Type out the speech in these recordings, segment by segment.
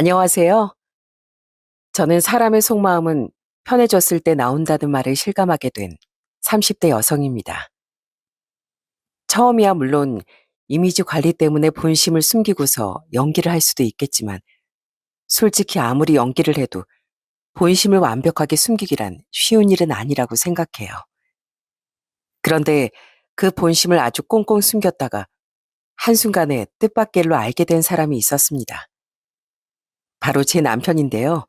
안녕하세요. 저는 사람의 속마음은 편해졌을 때 나온다는 말을 실감하게 된 30대 여성입니다. 처음이야 물론 이미지 관리 때문에 본심을 숨기고서 연기를 할 수도 있겠지만 솔직히 아무리 연기를 해도 본심을 완벽하게 숨기기란 쉬운 일은 아니라고 생각해요. 그런데 그 본심을 아주 꽁꽁 숨겼다가 한순간에 뜻밖의 로 알게 된 사람이 있었습니다. 바로 제 남편인데요.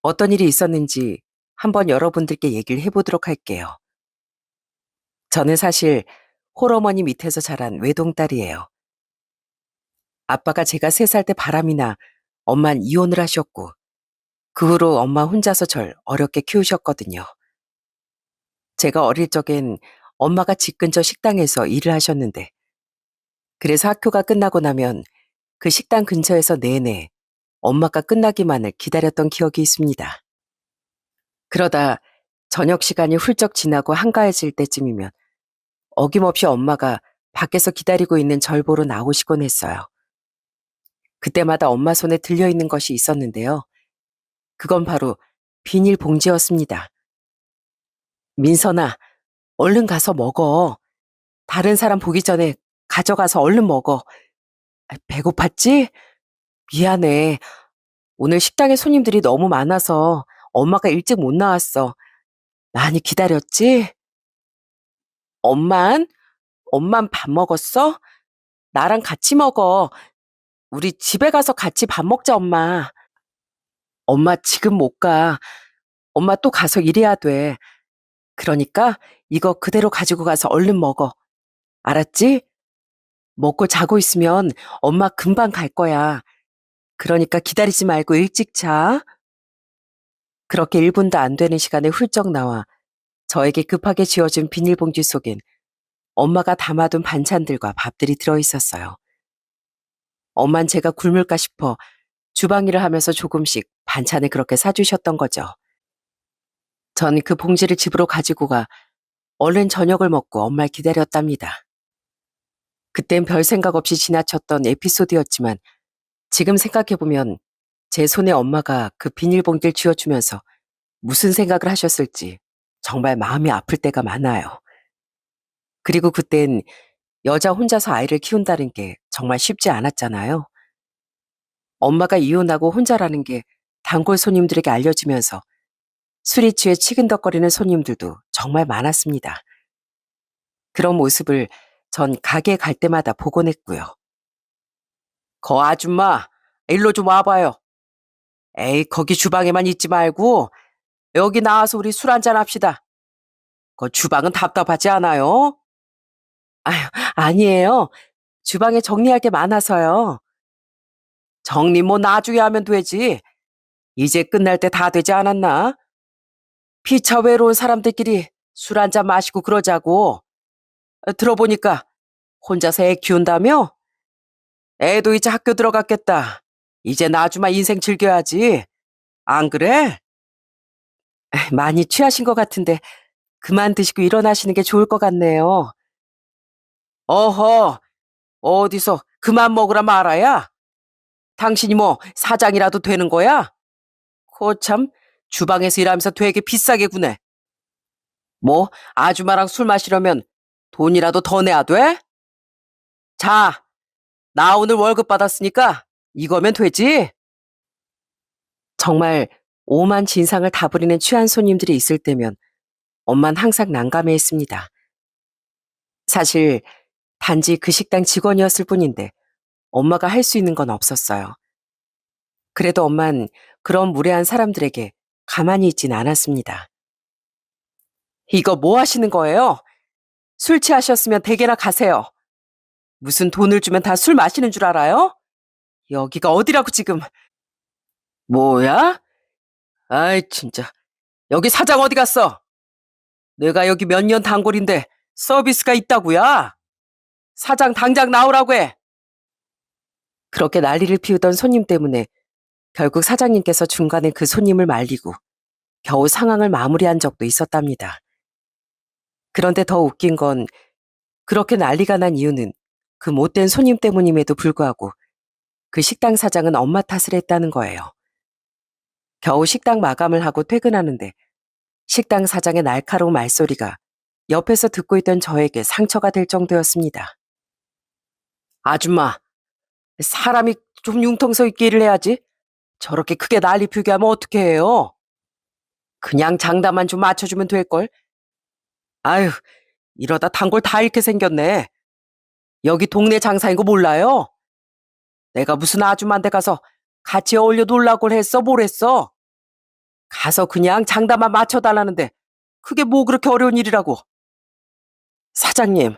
어떤 일이 있었는지 한번 여러분들께 얘기를 해보도록 할게요. 저는 사실 홀어머니 밑에서 자란 외동딸이에요. 아빠가 제가 3살 때 바람이 나 엄만 이혼을 하셨고 그 후로 엄마 혼자서 절 어렵게 키우셨거든요. 제가 어릴 적엔 엄마가 집 근처 식당에서 일을 하셨는데 그래서 학교가 끝나고 나면 그 식당 근처에서 내내 엄마가 끝나기만을 기다렸던 기억이 있습니다. 그러다 저녁 시간이 훌쩍 지나고 한가해질 때쯤이면 어김없이 엄마가 밖에서 기다리고 있는 절 보러 나오시곤 했어요. 그때마다 엄마 손에 들려있는 것이 있었는데요. 그건 바로 비닐봉지였습니다. 민선아, 얼른 가서 먹어. 다른 사람 보기 전에 가져가서 얼른 먹어. 배고팠지? 미안해. 오늘 식당에 손님들이 너무 많아서 엄마가 일찍 못 나왔어. 많이 기다렸지? 엄만? 엄만 밥 먹었어? 나랑 같이 먹어. 우리 집에 가서 같이 밥 먹자, 엄마. 엄마 지금 못 가. 엄마 또 가서 일해야 돼. 그러니까 이거 그대로 가지고 가서 얼른 먹어. 알았지? 먹고 자고 있으면 엄마 금방 갈 거야. 그러니까 기다리지 말고 일찍 자. 그렇게 1분도 안 되는 시간에 훌쩍 나와 저에게 급하게 쥐어준 비닐봉지 속엔 엄마가 담아둔 반찬들과 밥들이 들어있었어요. 엄만 제가 굶을까 싶어 주방 일을 하면서 조금씩 반찬을 그렇게 사주셨던 거죠. 전 그 봉지를 집으로 가지고 가 얼른 저녁을 먹고 엄마를 기다렸답니다. 그땐 별 생각 없이 지나쳤던 에피소드였지만 지금 생각해보면 제 손에 엄마가 그 비닐봉지를 쥐어주면서 무슨 생각을 하셨을지 정말 마음이 아플 때가 많아요. 그리고 그땐 여자 혼자서 아이를 키운다는 게 정말 쉽지 않았잖아요. 엄마가 이혼하고 혼자라는 게 단골 손님들에게 알려지면서 술이 취해 치근덕거리는 손님들도 정말 많았습니다. 그런 모습을 전 가게 갈 때마다 보곤 했고요. 거 아줌마, 일로 좀 와봐요. 에이, 거기 주방에만 있지 말고 여기 나와서 우리 술 한잔 합시다. 그 주방은 답답하지 않아요? 아유, 아니에요. 주방에 정리할 게 많아서요. 정리 뭐 나중에 하면 되지. 이제 끝날 때 다 되지 않았나? 피차 외로운 사람들끼리 술 한잔 마시고 그러자고. 들어보니까 혼자서 애 키운다며? 애도 이제 학교 들어갔겠다. 이제 나주마 인생 즐겨야지. 안 그래? 많이 취하신 것 같은데 그만 드시고 일어나시는 게 좋을 것 같네요. 어허, 어디서 그만 먹으라 말아야? 당신이 뭐 사장이라도 되는 거야? 거참 주방에서 일하면서 되게 비싸게 구네. 뭐 아줌마랑 술 마시려면 돈이라도 더 내야 돼? 자, 나 오늘 월급 받았으니까 이거면 되지? 정말 오만 진상을 다 부리는 취한 손님들이 있을 때면 엄만 항상 난감해했습니다. 사실 단지 그 식당 직원이었을 뿐인데 엄마가 할 수 있는 건 없었어요. 그래도 엄만 그런 무례한 사람들에게 가만히 있진 않았습니다. 이거 뭐 하시는 거예요? 술 취하셨으면 댁에나 가세요. 무슨 돈을 주면 다 술 마시는 줄 알아요? 여기가 어디라고 지금. 뭐야? 아이 진짜. 여기 사장 어디 갔어? 내가 여기 몇 년 단골인데 서비스가 있다고야? 사장 당장 나오라고 해. 그렇게 난리를 피우던 손님 때문에 결국 사장님께서 중간에 그 손님을 말리고 겨우 상황을 마무리한 적도 있었답니다. 그런데 더 웃긴 건 그렇게 난리가 난 이유는 그 못된 손님 때문임에도 불구하고 그 식당 사장은 엄마 탓을 했다는 거예요. 겨우 식당 마감을 하고 퇴근하는데 식당 사장의 날카로운 말소리가 옆에서 듣고 있던 저에게 상처가 될 정도였습니다. 아줌마, 사람이 좀 융통서 있게 일을 해야지. 저렇게 크게 난리 피우게 하면 어떻게 해요? 그냥 장담만 좀 맞춰주면 될걸. 아유, 이러다 단골 다 잃게 생겼네. 여기 동네 장사인 거 몰라요? 내가 무슨 아줌마한테 가서 같이 어울려 놀라고 했어, 뭘 했어? 가서 그냥 장담만 맞춰달라는데 그게 뭐 그렇게 어려운 일이라고. 사장님,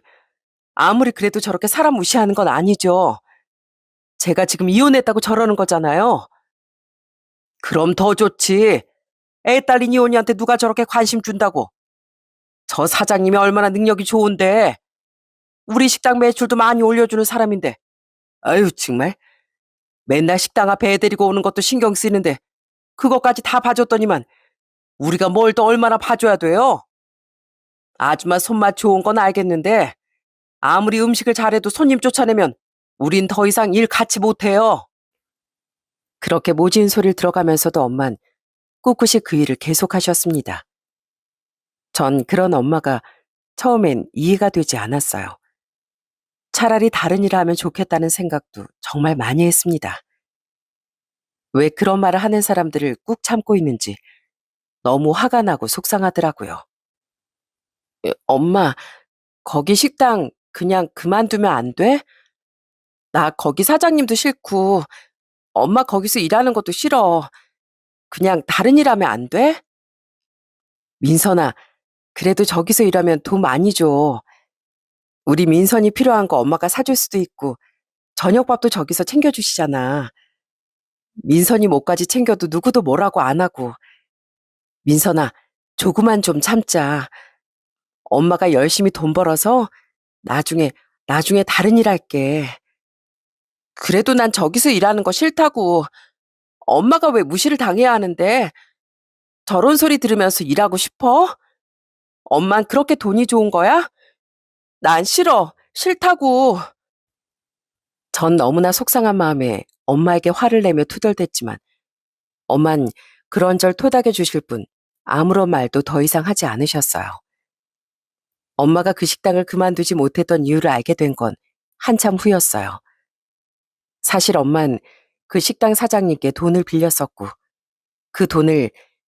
아무리 그래도 저렇게 사람 무시하는 건 아니죠. 제가 지금 이혼했다고 저러는 거잖아요. 그럼 더 좋지. 애 딸린 이혼이한테 누가 저렇게 관심 준다고. 저 사장님이 얼마나 능력이 좋은데 우리 식당 매출도 많이 올려주는 사람인데. 아유 정말 맨날 식당 앞에 애 데리고 오는 것도 신경 쓰이는데 그것까지 다 봐줬더니만 우리가 뭘 더 얼마나 봐줘야 돼요? 아줌마 손맛 좋은 건 알겠는데 아무리 음식을 잘해도 손님 쫓아내면 우린 더 이상 일 같이 못해요. 그렇게 모진 소리를 들어가면서도 엄만 꿋꿋이 그 일을 계속하셨습니다. 전 그런 엄마가 처음엔 이해가 되지 않았어요. 차라리 다른 일을 하면 좋겠다는 생각도 정말 많이 했습니다. 왜 그런 말을 하는 사람들을 꾹 참고 있는지 너무 화가 나고 속상하더라고요. 엄마, 거기 식당 그냥 그만두면 안 돼? 나 거기 사장님도 싫고 엄마 거기서 일하는 것도 싫어. 그냥 다른 일 하면 안 돼? 민선아, 그래도 저기서 일하면 돈 많이 줘. 우리 민선이 필요한 거 엄마가 사줄 수도 있고 저녁밥도 저기서 챙겨주시잖아. 민선이 뭐까지 챙겨도 누구도 뭐라고 안 하고. 민선아, 조금만 좀 참자. 엄마가 열심히 돈 벌어서 나중에, 나중에 다른 일 할게. 그래도 난 저기서 일하는 거 싫다고. 엄마가 왜 무시를 당해야 하는데 저런 소리 들으면서 일하고 싶어? 엄만 그렇게 돈이 좋은 거야? 난 싫어. 싫다고. 전 너무나 속상한 마음에 엄마에게 화를 내며 투덜댔지만 엄만 그런절 토닥여 주실 뿐 아무런 말도 더 이상 하지 않으셨어요. 엄마가 그 식당을 그만두지 못했던 이유를 알게 된 건 한참 후였어요. 사실 엄만 그 식당 사장님께 돈을 빌렸었고 그 돈을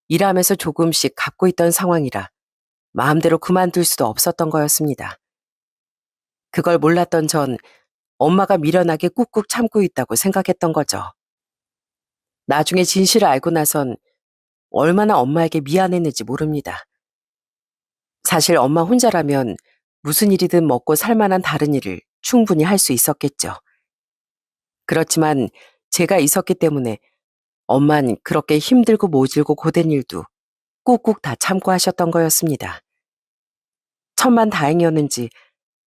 일하면서 조금씩 갚고 있던 상황이라 마음대로 그만둘 수도 없었던 거였습니다. 그걸 몰랐던 전 엄마가 미련하게 꾹꾹 참고 있다고 생각했던 거죠. 나중에 진실을 알고 나선 얼마나 엄마에게 미안했는지 모릅니다. 사실 엄마 혼자라면 무슨 일이든 먹고 살 만한 다른 일을 충분히 할 수 있었겠죠. 그렇지만 제가 있었기 때문에 엄만 그렇게 힘들고 모질고 고된 일도 꾹꾹 다 참고 하셨던 거였습니다. 천만 다행이었는지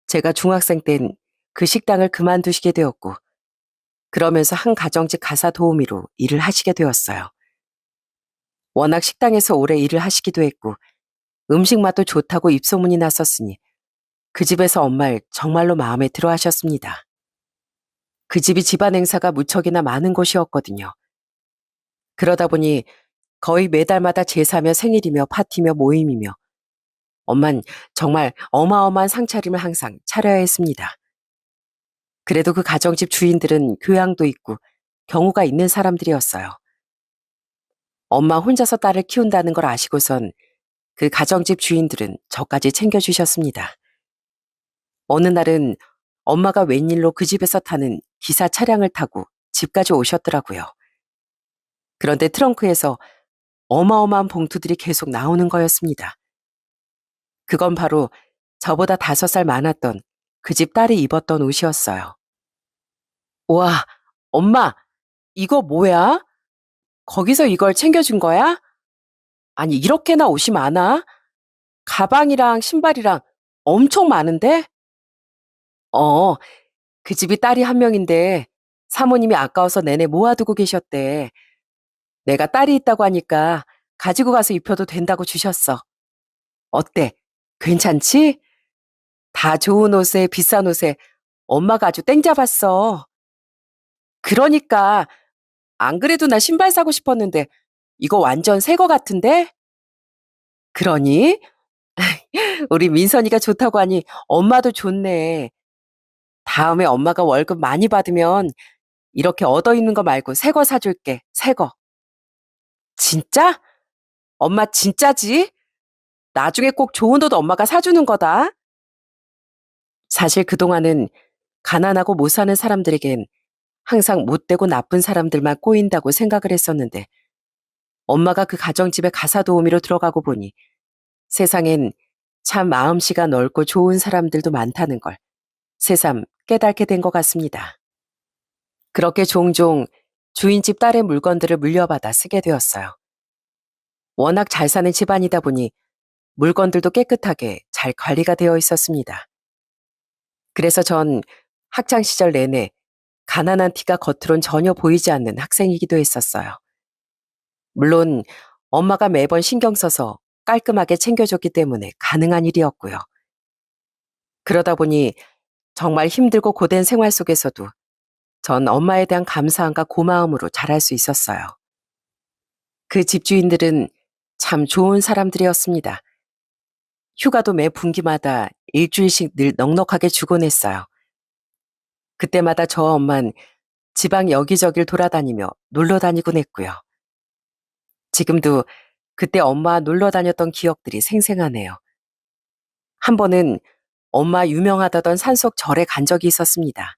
제가 중학생 땐 그 식당을 그만두시게 되었고 그러면서 한 가정집 가사 도우미로 일을 하시게 되었어요. 워낙 식당에서 오래 일을 하시기도 했고 음식 맛도 좋다고 입소문이 났었으니 그 집에서 엄마를 정말로 마음에 들어 하셨습니다. 그 집이 집안 행사가 무척이나 많은 곳이었거든요. 그러다 보니 거의 매달마다 제사며 생일이며 파티며 모임이며 엄만 정말 어마어마한 상차림을 항상 차려야 했습니다. 그래도 그 가정집 주인들은 교양도 있고 경우가 있는 사람들이었어요. 엄마 혼자서 딸을 키운다는 걸 아시고선 그 가정집 주인들은 저까지 챙겨주셨습니다. 어느 날은 엄마가 웬일로 그 집에서 타는 기사 차량을 타고 집까지 오셨더라고요. 그런데 트렁크에서 어마어마한 봉투들이 계속 나오는 거였습니다. 그건 바로 저보다 5살 많았던 그 집 딸이 입었던 옷이었어요. 와, 엄마, 이거 뭐야? 거기서 이걸 챙겨준 거야? 아니, 이렇게나 옷이 많아? 가방이랑 신발이랑 엄청 많은데? 어, 그 집이 딸이 한 명인데 사모님이 아까워서 내내 모아두고 계셨대. 내가 딸이 있다고 하니까 가지고 가서 입혀도 된다고 주셨어. 어때? 괜찮지? 다 좋은 옷에 비싼 옷에 엄마가 아주 땡 잡았어. 그러니까 안 그래도 나 신발 사고 싶었는데 이거 완전 새 거 같은데? 그러니? 우리 민선이가 좋다고 하니 엄마도 좋네. 다음에 엄마가 월급 많이 받으면 이렇게 얻어 있는 거 말고 새 거 사줄게. 새 거. 진짜? 엄마 진짜지? 나중에 꼭 좋은 옷 엄마가 사주는 거다. 사실 그동안은 가난하고 못 사는 사람들에겐 항상 못되고 나쁜 사람들만 꼬인다고 생각을 했었는데 엄마가 그 가정집에 가사 도우미로 들어가고 보니 세상엔 참 마음씨가 넓고 좋은 사람들도 많다는 걸 새삼 깨닫게 된 것 같습니다. 그렇게 종종 주인집 딸의 물건들을 물려받아 쓰게 되었어요. 워낙 잘 사는 집안이다 보니 물건들도 깨끗하게 잘 관리가 되어 있었습니다. 그래서 전 학창 시절 내내 가난한 티가 겉으론 전혀 보이지 않는 학생이기도 했었어요. 물론 엄마가 매번 신경 써서 깔끔하게 챙겨줬기 때문에 가능한 일이었고요. 그러다 보니 정말 힘들고 고된 생활 속에서도 전 엄마에 대한 감사함과 고마움으로 자랄 수 있었어요. 그 집주인들은 참 좋은 사람들이었습니다. 휴가도 매 분기마다 일주일씩 늘 넉넉하게 주곤 했어요. 그때마다 저 엄만 지방 여기저길 돌아다니며 놀러 다니곤 했고요. 지금도 그때 엄마 놀러 다녔던 기억들이 생생하네요. 한 번은 엄마 유명하다던 산속 절에 간 적이 있었습니다.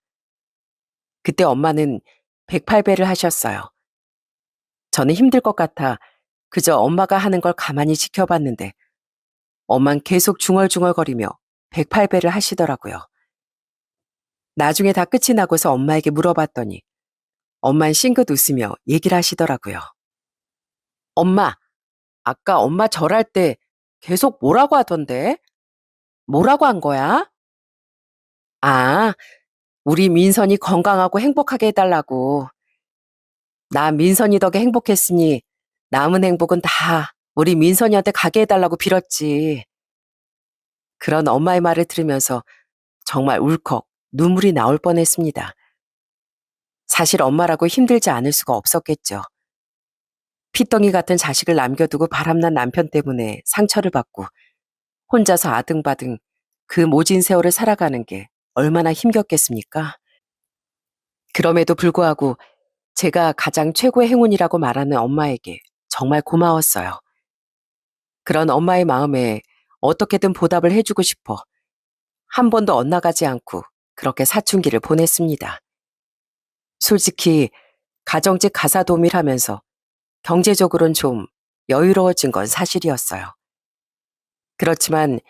그때 엄마는 108배를 하셨어요. 저는 힘들 것 같아 그저 엄마가 하는 걸 가만히 지켜봤는데 엄만 계속 중얼중얼거리며 108배를 하시더라고요. 나중에 다 끝이 나고서 엄마에게 물어봤더니 엄만 싱긋 웃으며 얘기를 하시더라고요. 엄마, 아까 엄마 절할 때 계속 뭐라고 하던데? 뭐라고 한 거야? 아, 우리 민선이 건강하고 행복하게 해달라고. 나 민선이 덕에 행복했으니 남은 행복은 다 우리 민선이한테 가게 해달라고 빌었지. 그런 엄마의 말을 들으면서 정말 울컥 눈물이 나올 뻔했습니다. 사실 엄마라고 힘들지 않을 수가 없었겠죠. 피덩이 같은 자식을 남겨두고 바람난 남편 때문에 상처를 받고 혼자서 아등바등 그 모진 세월을 살아가는 게 얼마나 힘겹겠습니까? 그럼에도 불구하고 제가 가장 최고의 행운이라고 말하는 엄마에게 정말 고마웠어요. 그런 엄마의 마음에 어떻게든 보답을 해주고 싶어 한 번도 엇나가지 않고 그렇게 사춘기를 보냈습니다. 솔직히 가정집 가사 도우미를 하면서 경제적으로는 좀 여유로워진 건 사실이었어요. 그렇지만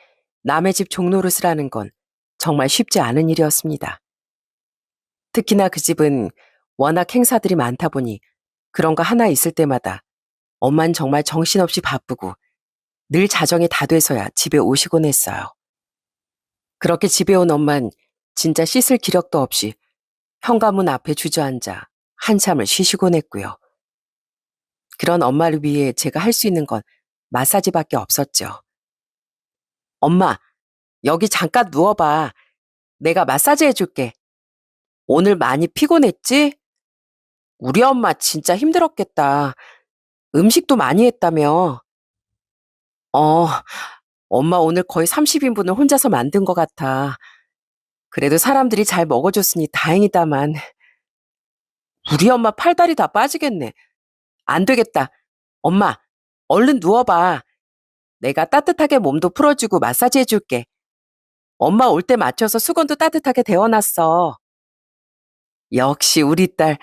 남의 집 종노릇을 하는 건 정말 쉽지 않은 일이었습니다. 특히나 그 집은 워낙 행사들이 많다 보니 그런 거 하나 있을 때마다 엄만 정말 정신없이 바쁘고 늘 자정이 다 돼서야 집에 오시곤 했어요. 그렇게 집에 온 엄만 진짜 씻을 기력도 없이 현관문 앞에 주저앉아 한참을 쉬시곤 했고요. 그런 엄마를 위해 제가 할 수 있는 건 마사지밖에 없었죠. 엄마, 여기 잠깐 누워봐. 내가 마사지 해줄게. 오늘 많이 피곤했지? 우리 엄마 진짜 힘들었겠다. 음식도 많이 했다며. 어, 엄마 오늘 거의 30인분을 혼자서 만든 것 같아. 그래도 사람들이 잘 먹어줬으니 다행이다만. 우리 엄마 팔다리 다 빠지겠네. 안 되겠다. 엄마, 얼른 누워봐. 내가 따뜻하게 몸도 풀어주고 마사지 해줄게. 엄마 올 때 맞춰서 수건도 따뜻하게 데워놨어. 역시 우리 딸,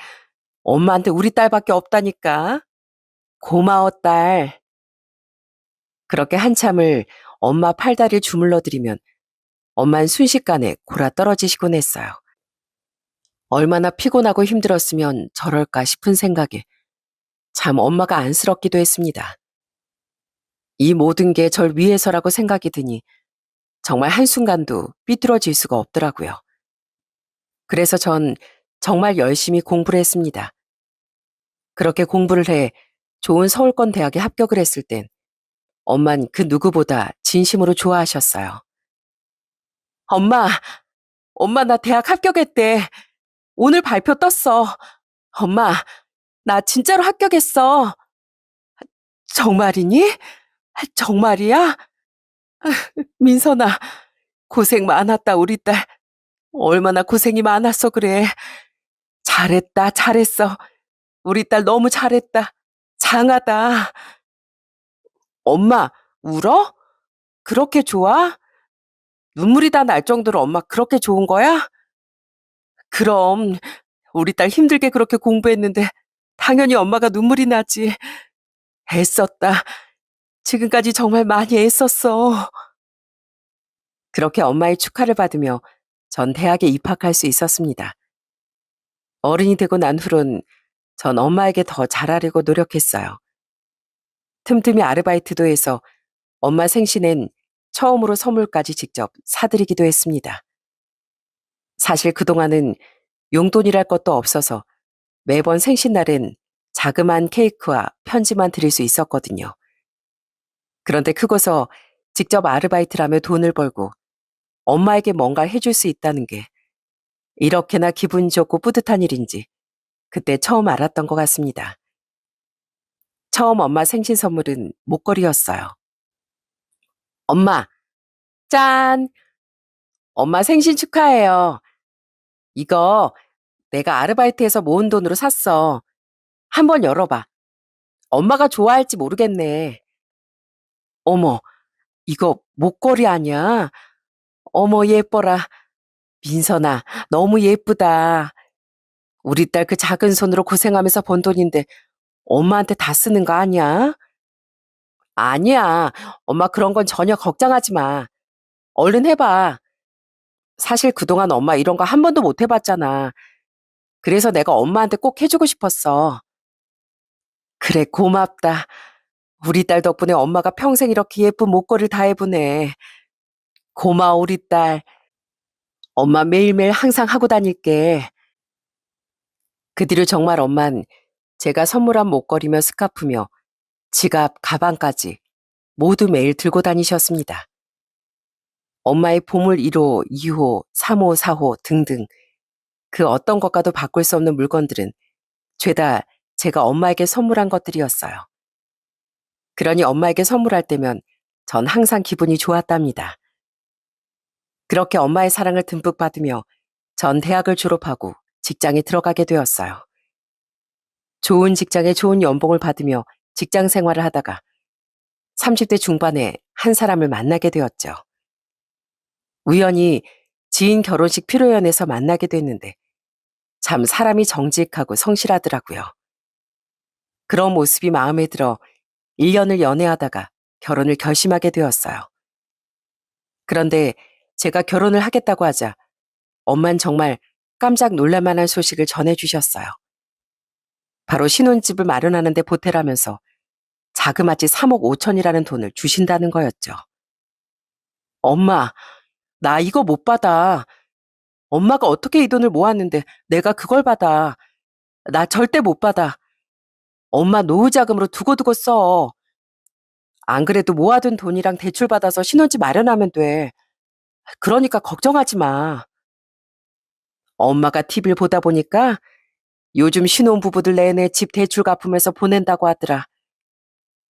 엄마한테 우리 딸밖에 없다니까. 고마워, 딸. 그렇게 한참을 엄마 팔다리를 주물러드리면 엄만 순식간에 골아 떨어지시곤 했어요. 얼마나 피곤하고 힘들었으면 저럴까 싶은 생각에 참 엄마가 안쓰럽기도 했습니다. 이 모든 게 절 위해서라고 생각이 드니 정말 한순간도 삐뚤어질 수가 없더라고요. 그래서 전 정말 열심히 공부를 했습니다. 그렇게 공부를 해 좋은 서울권 대학에 합격을 했을 땐 엄만 그 누구보다 진심으로 좋아하셨어요. 엄마, 엄마 나 대학 합격했대. 오늘 발표 떴어. 엄마, 나 진짜로 합격했어. 정말이니? 정말이야? 민선아, 고생 많았다, 우리 딸. 얼마나 고생이 많았어, 그래. 잘했다, 잘했어. 우리 딸 너무 잘했다. 장하다. 엄마, 울어? 그렇게 좋아? 눈물이 다 날 정도로 엄마 그렇게 좋은 거야? 그럼, 우리 딸 힘들게 그렇게 공부했는데, 당연히 엄마가 눈물이 나지. 애썼다. 지금까지 정말 많이 애썼어. 그렇게 엄마의 축하를 받으며 전 대학에 입학할 수 있었습니다. 어른이 되고 난 후론 전 엄마에게 더 잘하려고 노력했어요. 틈틈이 아르바이트도 해서 엄마 생신엔 처음으로 선물까지 직접 사드리기도 했습니다. 사실 그동안은 용돈이랄 것도 없어서 매번 생신날엔 자그마한 케이크와 편지만 드릴 수 있었거든요. 그런데 크고서 직접 아르바이트를 하며 돈을 벌고 엄마에게 뭔가 해줄 수 있다는 게 이렇게나 기분 좋고 뿌듯한 일인지 그때 처음 알았던 것 같습니다. 처음 엄마 생신 선물은 목걸이였어요. 엄마, 짠! 엄마 생신 축하해요. 이거 내가 아르바이트해서 모은 돈으로 샀어. 한번 열어봐. 엄마가 좋아할지 모르겠네. 어머, 이거 목걸이 아니야? 어머, 예뻐라. 민선아, 너무 예쁘다. 우리 딸 그 작은 손으로 고생하면서 번 돈인데 엄마한테 다 쓰는 거 아니야? 아니야. 엄마 그런 건 전혀 걱정하지 마. 얼른 해봐. 사실 그동안 엄마 이런 거 한 번도 못 해봤잖아. 그래서 내가 엄마한테 꼭 해주고 싶었어. 그래, 고맙다. 우리 딸 덕분에 엄마가 평생 이렇게 예쁜 목걸이를 다 해보네. 고마워, 우리 딸. 엄마 매일매일 항상 하고 다닐게. 그 뒤로 정말 엄만 제가 선물한 목걸이며 스카프며 지갑, 가방까지 모두 매일 들고 다니셨습니다. 엄마의 보물 1호, 2호, 3호, 4호 등등 그 어떤 것과도 바꿀 수 없는 물건들은 죄다 제가 엄마에게 선물한 것들이었어요. 그러니 엄마에게 선물할 때면 전 항상 기분이 좋았답니다. 그렇게 엄마의 사랑을 듬뿍 받으며 전 대학을 졸업하고 직장에 들어가게 되었어요. 좋은 직장에 좋은 연봉을 받으며 직장 생활을 하다가 30대 중반에 한 사람을 만나게 되었죠. 우연히 지인 결혼식 피로연에서 만나게 됐는데 참 사람이 정직하고 성실하더라고요. 그런 모습이 마음에 들어 1년을 연애하다가 결혼을 결심하게 되었어요. 그런데 제가 결혼을 하겠다고 하자 엄만 정말 깜짝 놀랄 만한 소식을 전해주셨어요. 바로 신혼집을 마련하는 데 보태라면서 자그마치 3억 5천이라는 돈을 주신다는 거였죠. 엄마, 나 이거 못 받아. 엄마가 어떻게 이 돈을 모았는데 내가 그걸 받아. 나 절대 못 받아. 엄마 노후 자금으로 두고두고 써. 안 그래도 모아둔 돈이랑 대출 받아서 신혼집 마련하면 돼. 그러니까 걱정하지 마. 엄마가 TV를 보다 보니까 요즘 신혼부부들 내내 집 대출 갚으면서 보낸다고 하더라.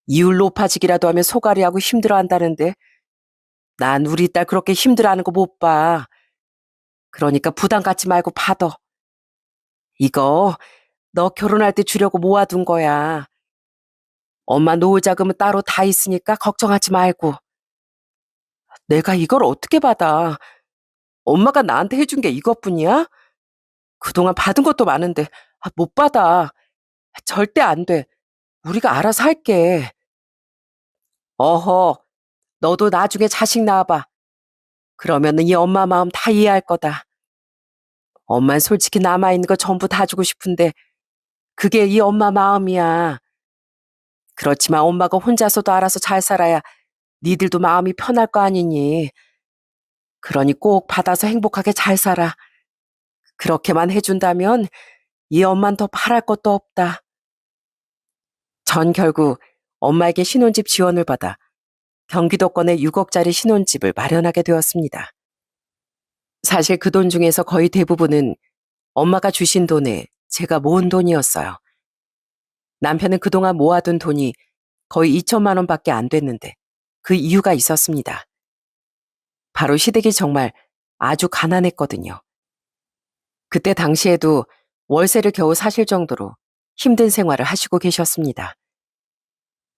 이율 높아지기라도 하면 소갈이하고 힘들어한다는데 난 우리 딸 그렇게 힘들어하는 거 못 봐. 그러니까 부담 갖지 말고 받아. 이거 너 결혼할 때 주려고 모아둔 거야. 엄마 노후 자금은 따로 다 있으니까 걱정하지 말고. 내가 이걸 어떻게 받아? 엄마가 나한테 해준 게 이것뿐이야? 그동안 받은 것도 많은데 못 받아. 절대 안 돼. 우리가 알아서 할게. 어허, 너도 나중에 자식 낳아봐. 그러면은 이 엄마 마음 다 이해할 거다. 엄만 솔직히 남아있는 거 전부 다 주고 싶은데 그게 이 엄마 마음이야. 그렇지만 엄마가 혼자서도 알아서 잘 살아야 니들도 마음이 편할 거 아니니. 그러니 꼭 받아서 행복하게 잘 살아. 그렇게만 해준다면 이 엄만 더 바랄 것도 없다. 전 결국 엄마에게 신혼집 지원을 받아 경기도권의 6억짜리 신혼집을 마련하게 되었습니다. 사실 그 돈 중에서 거의 대부분은 엄마가 주신 돈에 제가 모은 돈이었어요. 남편은 그동안 모아둔 돈이 거의 2천만 원밖에 안 됐는데 그 이유가 있었습니다. 바로 시댁이 정말 아주 가난했거든요. 그때 당시에도 월세를 겨우 사실 정도로 힘든 생활을 하시고 계셨습니다.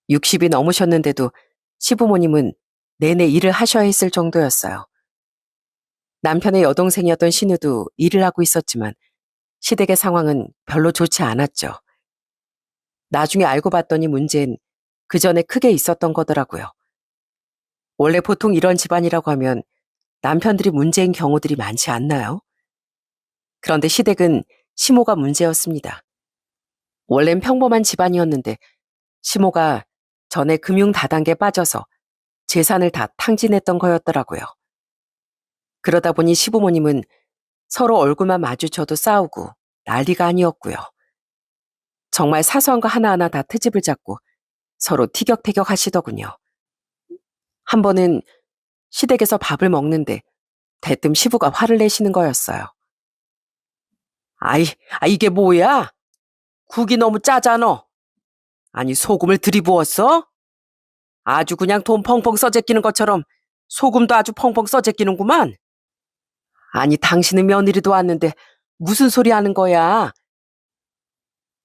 60이 넘으셨는데도 시부모님은 내내 일을 하셔야 했을 정도였어요. 남편의 여동생이었던 신우도 일을 하고 있었지만 시댁의 상황은 별로 좋지 않았죠. 나중에 알고 봤더니 문제는 그 전에 크게 있었던 거더라고요. 원래 보통 이런 집안이라고 하면 남편들이 문제인 경우들이 많지 않나요? 그런데 시댁은 시모가 문제였습니다. 원래는 평범한 집안이었는데 시모가 전에 금융 다단계에 빠져서 재산을 다 탕진했던 거였더라고요. 그러다 보니 시부모님은 서로 얼굴만 마주쳐도 싸우고 난리가 아니었고요. 정말 사소한 거 하나하나 다 트집을 잡고 서로 티격태격 하시더군요. 한 번은 시댁에서 밥을 먹는데 대뜸 시부가 화를 내시는 거였어요. 이게 뭐야? 국이 너무 짜잖아. 아니, 소금을 들이부었어? 아주 그냥 돈 펑펑 써제끼는 것처럼 소금도 아주 펑펑 써제끼는구만. 아니, 당신은 며느리도 왔는데 무슨 소리 하는 거야?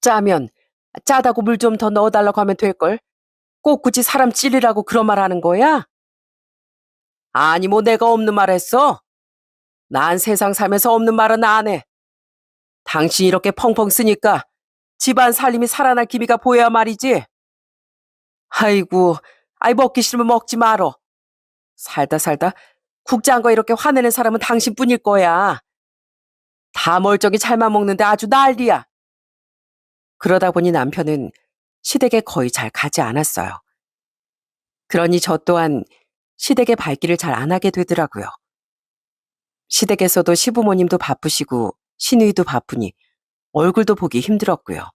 짜면 짜다고 물 좀 더 넣어달라고 하면 될걸. 꼭 굳이 사람 찔리라고 그런 말 하는 거야? 아니, 뭐 내가 없는 말 했어? 난 세상 살면서 없는 말은 안 해. 당신이 이렇게 펑펑 쓰니까 집안 살림이 살아날 기미가 보여야 말이지. 아이고, 먹기 싫으면 먹지 말어. 살다 살다 국자한 거 이렇게 화내는 사람은 당신뿐일 거야. 다 멀쩡히 잘만 먹는데 아주 난리야. 그러다 보니 남편은 시댁에 거의 잘 가지 않았어요. 그러니 저 또한 시댁의 발길을 잘 안 하게 되더라고요. 시댁에서도 시부모님도 바쁘시고 시누이도 바쁘니 얼굴도 보기 힘들었고요.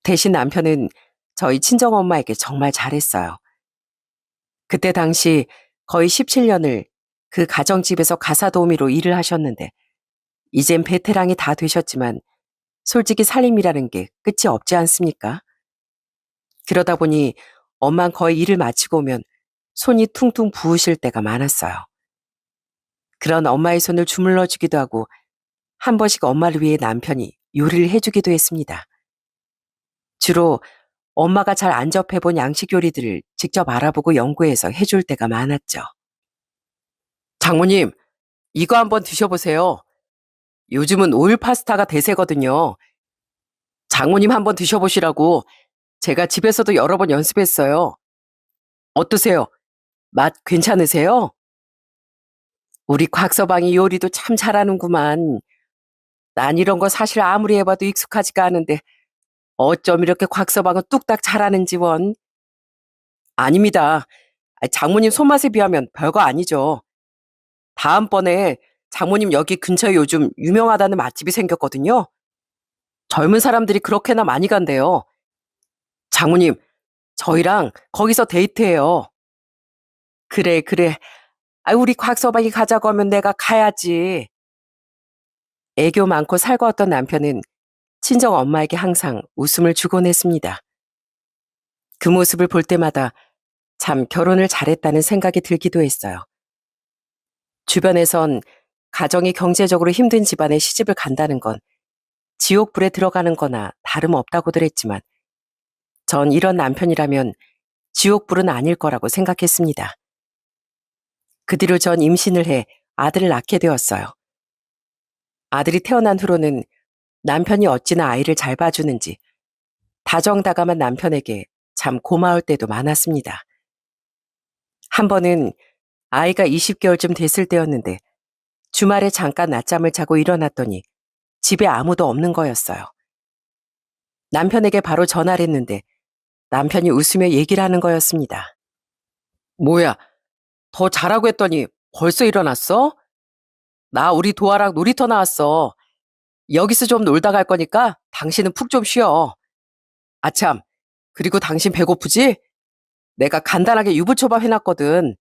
대신 남편은 저희 친정엄마에게 정말 잘했어요. 그때 당시 거의 17년을 그 가정집에서 가사도우미로 일을 하셨는데 이젠 베테랑이 다 되셨지만 솔직히 살림이라는 게 끝이 없지 않습니까? 그러다 보니 엄만 거의 일을 마치고 오면 손이 퉁퉁 부으실 때가 많았어요. 그런 엄마의 손을 주물러 주기도 하고 한 번씩 엄마를 위해 남편이 요리를 해주기도 했습니다. 주로 엄마가 잘 안 접해본 양식 요리들을 직접 알아보고 연구해서 해줄 때가 많았죠. 장모님, 이거 한번 드셔보세요. 요즘은 오일 파스타가 대세거든요. 장모님 한번 드셔보시라고 제가 집에서도 여러 번 연습했어요. 어떠세요? 맛 괜찮으세요? 우리 곽서방이 요리도 참 잘하는구만. 난 이런 거 사실 아무리 해봐도 익숙하지가 않은데 어쩜 이렇게 곽서방은 뚝딱 잘하는지 원. 아닙니다. 장모님 손맛에 비하면 별거 아니죠. 다음번에 장모님 여기 근처에 요즘 유명하다는 맛집이 생겼거든요. 젊은 사람들이 그렇게나 많이 간대요. 장모님, 저희랑 거기서 데이트해요. 그래, 그래. 우리 곽서방이 가자고 하면 내가 가야지. 애교 많고 살가웠던 남편은 친정 엄마에게 항상 웃음을 주곤 했습니다. 그 모습을 볼 때마다 참 결혼을 잘했다는 생각이 들기도 했어요. 주변에선 가정이 경제적으로 힘든 집안에 시집을 간다는 건 지옥불에 들어가는 거나 다름없다고들 했지만 전 이런 남편이라면 지옥불은 아닐 거라고 생각했습니다. 그 뒤로 전 임신을 해 아들을 낳게 되었어요. 아들이 태어난 후로는 남편이 어찌나 아이를 잘 봐주는지 다정다감한 남편에게 참 고마울 때도 많았습니다. 한 번은 아이가 20개월쯤 됐을 때였는데 주말에 잠깐 낮잠을 자고 일어났더니 집에 아무도 없는 거였어요. 남편에게 바로 전화를 했는데 남편이 웃으며 얘기를 하는 거였습니다. 뭐야, 더 자라고 했더니 벌써 일어났어? 나 우리 도아랑 놀이터 나왔어. 여기서 좀 놀다 갈 거니까 당신은 푹 좀 쉬어. 아참, 그리고 당신 배고프지? 내가 간단하게 유부초밥 해놨거든.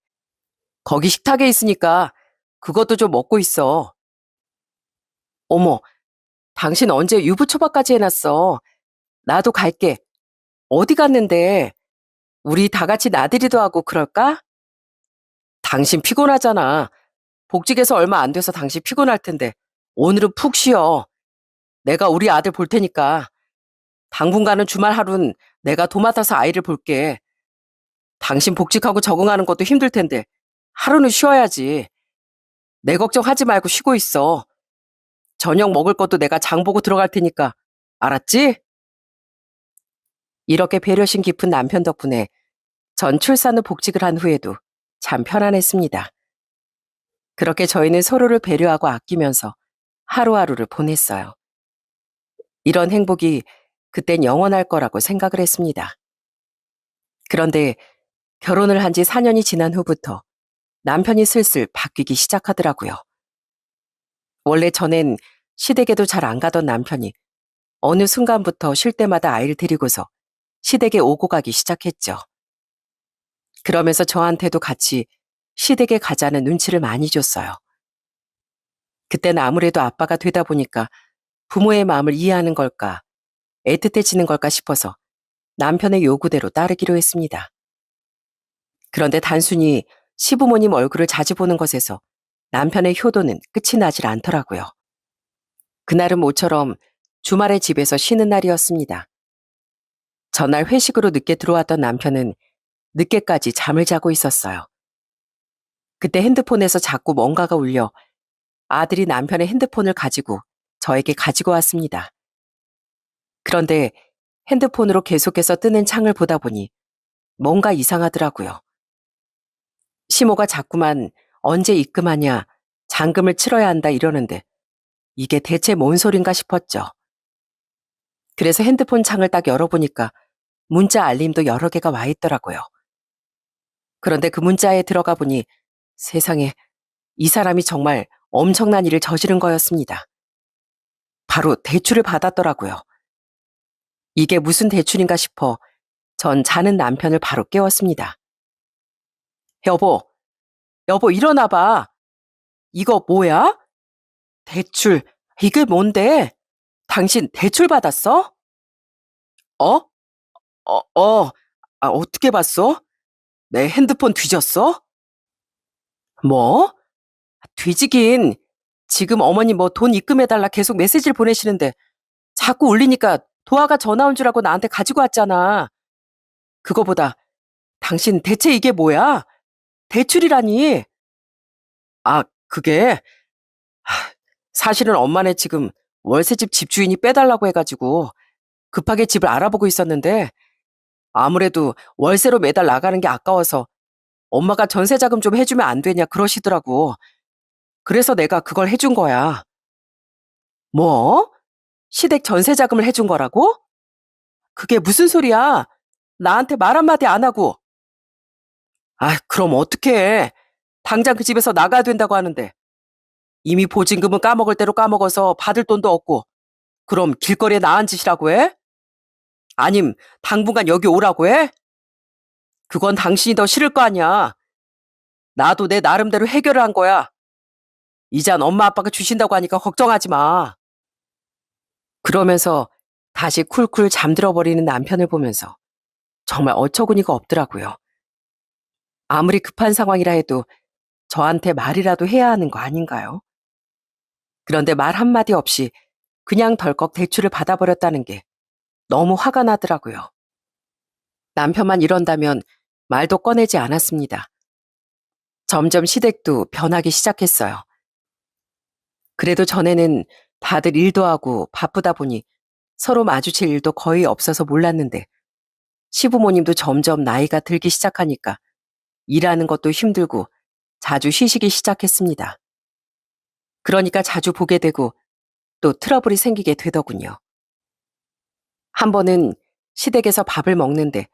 거기 식탁에 있으니까 그것도 좀 먹고 있어. 어머, 당신 언제 유부초밥까지 해놨어? 나도 갈게. 어디 갔는데? 우리 다 같이 나들이도 하고 그럴까? 당신 피곤하잖아. 복직해서 얼마 안 돼서 당신 피곤할 텐데. 오늘은 푹 쉬어. 내가 우리 아들 볼 테니까. 당분간은 주말 하루는 내가 도맡아서 아이를 볼게. 당신 복직하고 적응하는 것도 힘들 텐데 하루는 쉬어야지. 내 걱정하지 말고 쉬고 있어. 저녁 먹을 것도 내가 장 보고 들어갈 테니까. 알았지? 이렇게 배려심 깊은 남편 덕분에 전 출산 후 복직을 한 후에도 참 편안했습니다. 그렇게 저희는 서로를 배려하고 아끼면서 하루하루를 보냈어요. 이런 행복이 그땐 영원할 거라고 생각을 했습니다. 그런데 결혼을 한 지 4년이 지난 후부터 남편이 슬슬 바뀌기 시작하더라고요. 원래 전엔 시댁에도 잘 안 가던 남편이 어느 순간부터 쉴 때마다 아이를 데리고서 시댁에 오고 가기 시작했죠. 그러면서 저한테도 같이 시댁에 가자는 눈치를 많이 줬어요. 그때는 아무래도 아빠가 되다 보니까 부모의 마음을 이해하는 걸까, 애틋해지는 걸까 싶어서 남편의 요구대로 따르기로 했습니다. 그런데 단순히 시부모님 얼굴을 자주 보는 것에서 남편의 효도는 끝이 나질 않더라고요. 그날은 모처럼 주말에 집에서 쉬는 날이었습니다. 전날 회식으로 늦게 들어왔던 남편은 늦게까지 잠을 자고 있었어요. 그때 핸드폰에서 자꾸 뭔가가 울려 아들이 남편의 핸드폰을 가지고 저에게 가지고 왔습니다. 그런데 핸드폰으로 계속해서 뜨는 창을 보다 보니 뭔가 이상하더라고요. 시모가 자꾸만 언제 입금하냐, 잔금을 치러야 한다 이러는데 이게 대체 뭔 소린가 싶었죠. 그래서 핸드폰 창을 딱 열어보니까 문자 알림도 여러 개가 와 있더라고요. 그런데 그 문자에 들어가 보니 세상에 이 사람이 정말 엄청난 일을 저지른 거였습니다. 바로 대출을 받았더라고요. 이게 무슨 대출인가 싶어 전 자는 남편을 바로 깨웠습니다. 여보, 여보 일어나 봐. 이거 뭐야? 대출, 이게 뭔데? 당신 대출 받았어? 어? 어떻게 봤어? 내 핸드폰 뒤졌어? 뭐? 뒤지긴. 지금 어머니 뭐 돈 입금해달라 계속 메시지를 보내시는데 자꾸 울리니까 도화가 전화 온 줄 알고 나한테 가지고 왔잖아. 그거보다 당신 대체 이게 뭐야? 대출이라니. 그게 사실은 엄마네 지금 월세집 집주인이 빼달라고 해가지고 급하게 집을 알아보고 있었는데 아무래도 월세로 매달 나가는 게 아까워서 엄마가 전세자금 좀 해주면 안 되냐 그러시더라고. 그래서 내가 그걸 해준 거야. 뭐? 시댁 전세자금을 해준 거라고? 그게 무슨 소리야? 나한테 말 한마디 안 하고. 그럼 어떡해. 당장 그 집에서 나가야 된다고 하는데. 이미 보증금은 까먹을 대로 까먹어서 받을 돈도 없고. 그럼 길거리에 나앉 짓이라고 해? 아님 당분간 여기 오라고 해? 그건 당신이 더 싫을 거 아니야. 나도 내 나름대로 해결을 한 거야. 이젠 엄마 아빠가 주신다고 하니까 걱정하지 마. 그러면서 다시 쿨쿨 잠들어 버리는 남편을 보면서 정말 어처구니가 없더라고요. 아무리 급한 상황이라 해도 저한테 말이라도 해야 하는 거 아닌가요? 그런데 말 한마디 없이 그냥 덜컥 대출을 받아버렸다는 게 너무 화가 나더라고요. 남편만 이런다면 말도 꺼내지 않았습니다. 점점 시댁도 변하기 시작했어요. 그래도 전에는 다들 일도 하고 바쁘다 보니 서로 마주칠 일도 거의 없어서 몰랐는데 시부모님도 점점 나이가 들기 시작하니까 일하는 것도 힘들고 자주 쉬시기 시작했습니다. 그러니까 자주 보게 되고 또 트러블이 생기게 되더군요. 한 번은 시댁에서 밥을 먹는데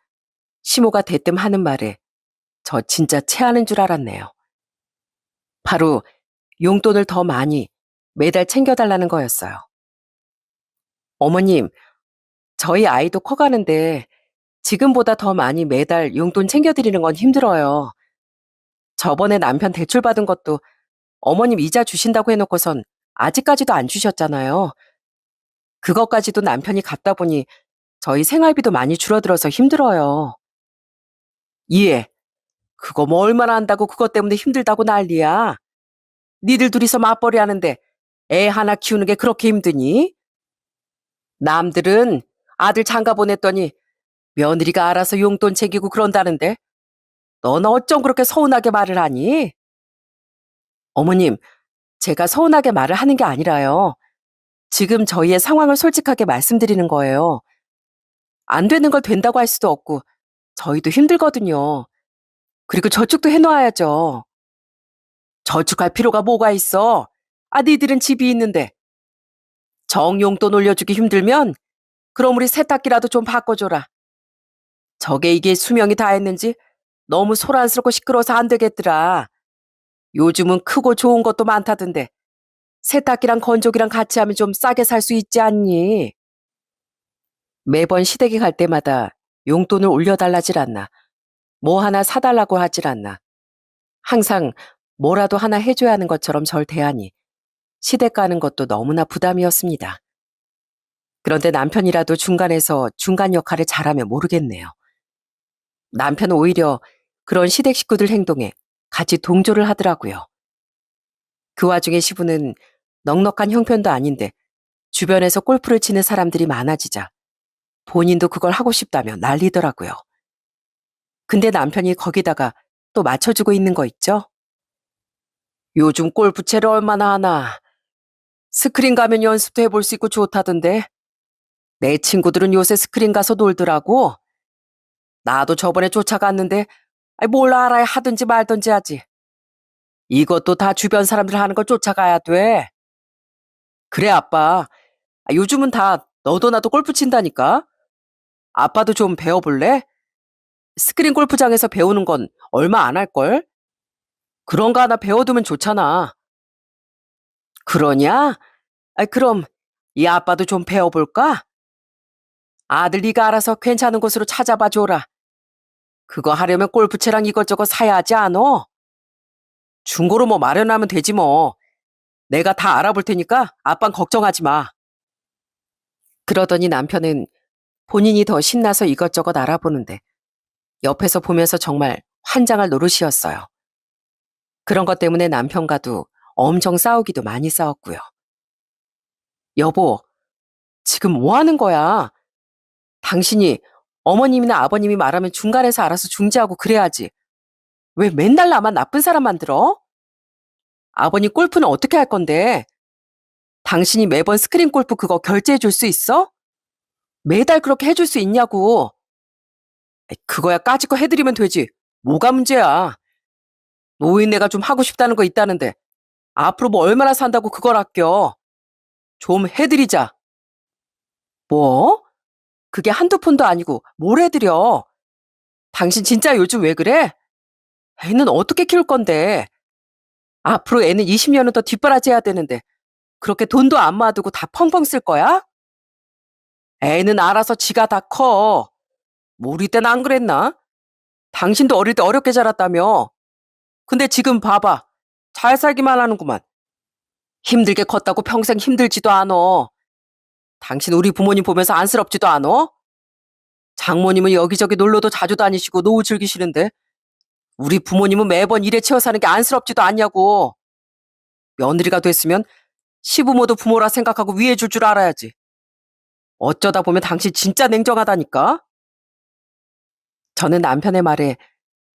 시모가 대뜸 하는 말에 저 진짜 체하는 줄 알았네요. 바로 용돈을 더 많이 매달 챙겨달라는 거였어요. 어머님, 저희 아이도 커가는데 지금보다 더 많이 매달 용돈 챙겨드리는 건 힘들어요. 저번에 남편 대출 받은 것도 어머님 이자 주신다고 해놓고선 아직까지도 안 주셨잖아요. 그것까지도 남편이 갖다 보니 저희 생활비도 많이 줄어들어서 힘들어요. 이해. 그거 뭐 얼마나 한다고 그것 때문에 힘들다고 난리야. 니들 둘이서 맞벌이 하는데 애 하나 키우는 게 그렇게 힘드니? 남들은 아들 장가 보냈더니 며느리가 알아서 용돈 챙기고 그런다는데 넌 어쩜 그렇게 서운하게 말을 하니? 어머님, 제가 서운하게 말을 하는 게 아니라요. 지금 저희의 상황을 솔직하게 말씀드리는 거예요. 안 되는 걸 된다고 할 수도 없고 저희도 힘들거든요. 그리고 저축도 해놓아야죠. 저축할 필요가 뭐가 있어? 아, 니들은 집이 있는데. 정용돈 올려주기 힘들면 그럼 우리 세탁기라도 좀 바꿔줘라. 저게 이게 수명이 다 했는지 너무 소란스럽고 시끄러워서 안 되겠더라. 요즘은 크고 좋은 것도 많다던데 세탁기랑 건조기랑 같이 하면 좀 싸게 살 수 있지 않니? 매번 시댁에 갈 때마다 용돈을 올려달라질 않나. 뭐 하나 사달라고 하질 않나. 항상 뭐라도 하나 해줘야 하는 것처럼 절 대하니 시댁 가는 것도 너무나 부담이었습니다. 그런데 남편이라도 중간에서 중간 역할을 잘하면 모르겠네요. 남편은 오히려 그런 시댁 식구들 행동에 같이 동조를 하더라고요. 그 와중에 시부는 넉넉한 형편도 아닌데 주변에서 골프를 치는 사람들이 많아지자 본인도 그걸 하고 싶다며 난리더라고요. 근데 남편이 거기다가 또 맞춰주고 있는 거 있죠? 요즘 골프채를 얼마나 하나. 스크린 가면 연습도 해볼 수 있고 좋다던데. 내 친구들은 요새 스크린 가서 놀더라고. 나도 저번에 쫓아갔는데 뭘 알아야 하든지 말든지 하지. 이것도 다 주변 사람들 하는 걸 쫓아가야 돼. 그래 아빠. 요즘은 다 너도 나도 골프 친다니까. 아빠도 좀 배워볼래? 스크린 골프장에서 배우는 건 얼마 안 할걸? 그런 거 하나 배워두면 좋잖아. 그러냐? 그럼 이 아빠도 좀 배워볼까? 아들 네가 알아서 괜찮은 곳으로 찾아봐 줘라. 그거 하려면 골프채랑 이것저것 사야 하지 않어? 중고로 뭐 마련하면 되지 뭐. 내가 다 알아볼 테니까 아빤 걱정하지 마. 그러더니 남편은 본인이 더 신나서 이것저것 알아보는데 옆에서 보면서 정말 환장할 노릇이었어요. 그런 것 때문에 남편과도 엄청 싸우기도 많이 싸웠고요. 여보, 지금 뭐 하는 거야? 당신이 어머님이나 아버님이 말하면 중간에서 알아서 중재하고 그래야지. 왜 맨날 나만 나쁜 사람 만들어? 아버님 골프는 어떻게 할 건데? 당신이 매번 스크린 골프 그거 결제해 줄 수 있어? 매달 그렇게 해줄 수 있냐고. 그거야 까짓 거 해드리면 되지. 뭐가 문제야. 노인네가 좀 하고 싶다는 거 있다는데 앞으로 뭐 얼마나 산다고 그걸 아껴. 좀 해드리자. 뭐? 그게 한두 푼도 아니고 뭘 해드려. 당신 진짜 요즘 왜 그래? 애는 어떻게 키울 건데. 앞으로 애는 20년은 더 뒷바라지해야 되는데 그렇게 돈도 안 모아두고 다 펑펑 쓸 거야? 애는 알아서 지가 다 커. 뭐 우리 때는 안 그랬나? 당신도 어릴 때 어렵게 자랐다며. 근데 지금 봐봐. 잘 살기만 하는구만. 힘들게 컸다고 평생 힘들지도 않어. 당신 우리 부모님 보면서 안쓰럽지도 않어? 장모님은 여기저기 놀러도 자주 다니시고 노후 즐기시는데 우리 부모님은 매번 일에 치여 사는 게 안쓰럽지도 않냐고. 며느리가 됐으면 시부모도 부모라 생각하고 위해 줄 알아야지. 어쩌다 보면 당신 진짜 냉정하다니까? 저는 남편의 말에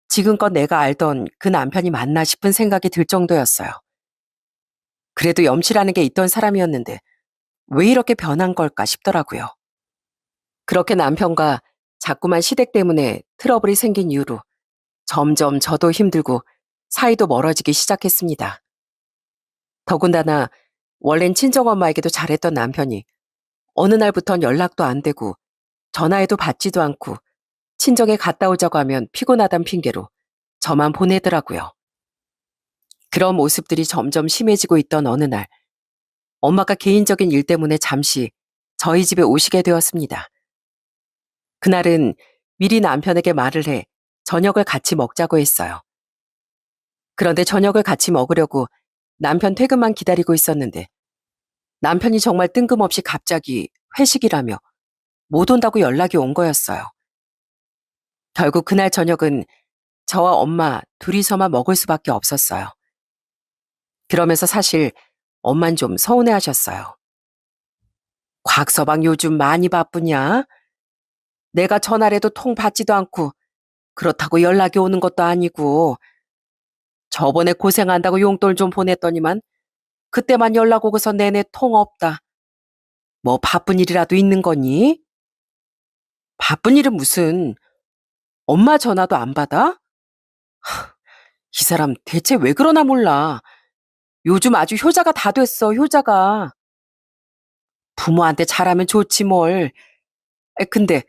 지금껏 내가 알던 그 남편이 맞나 싶은 생각이 들 정도였어요. 그래도 염치라는 게 있던 사람이었는데 왜 이렇게 변한 걸까 싶더라고요. 그렇게 남편과 자꾸만 시댁 때문에 트러블이 생긴 이후로 점점 저도 힘들고 사이도 멀어지기 시작했습니다. 더군다나 원래는 친정엄마에게도 잘했던 남편이 어느 날부턴 연락도 안 되고 전화해도 받지도 않고 친정에 갔다 오자고 하면 피곤하단 핑계로 저만 보내더라고요. 그런 모습들이 점점 심해지고 있던 어느 날 엄마가 개인적인 일 때문에 잠시 저희 집에 오시게 되었습니다. 그날은 미리 남편에게 말을 해 저녁을 같이 먹자고 했어요. 그런데 저녁을 같이 먹으려고 남편 퇴근만 기다리고 있었는데 남편이 정말 뜬금없이 갑자기 회식이라며 못 온다고 연락이 온 거였어요. 결국 그날 저녁은 저와 엄마 둘이서만 먹을 수밖에 없었어요. 그러면서 사실 엄만 좀 서운해 하셨어요. 곽서방 요즘 많이 바쁘냐? 내가 전화해도 통 받지도 않고 그렇다고 연락이 오는 것도 아니고 저번에 고생한다고 용돈 좀 보냈더니만 그때만 연락 오고서 내내 통 없다. 뭐 바쁜 일이라도 있는 거니? 바쁜 일은 무슨 엄마 전화도 안 받아? 이 사람 대체 왜 그러나 몰라. 요즘 아주 효자가 다 됐어, 효자가. 부모한테 잘하면 좋지 뭘. 근데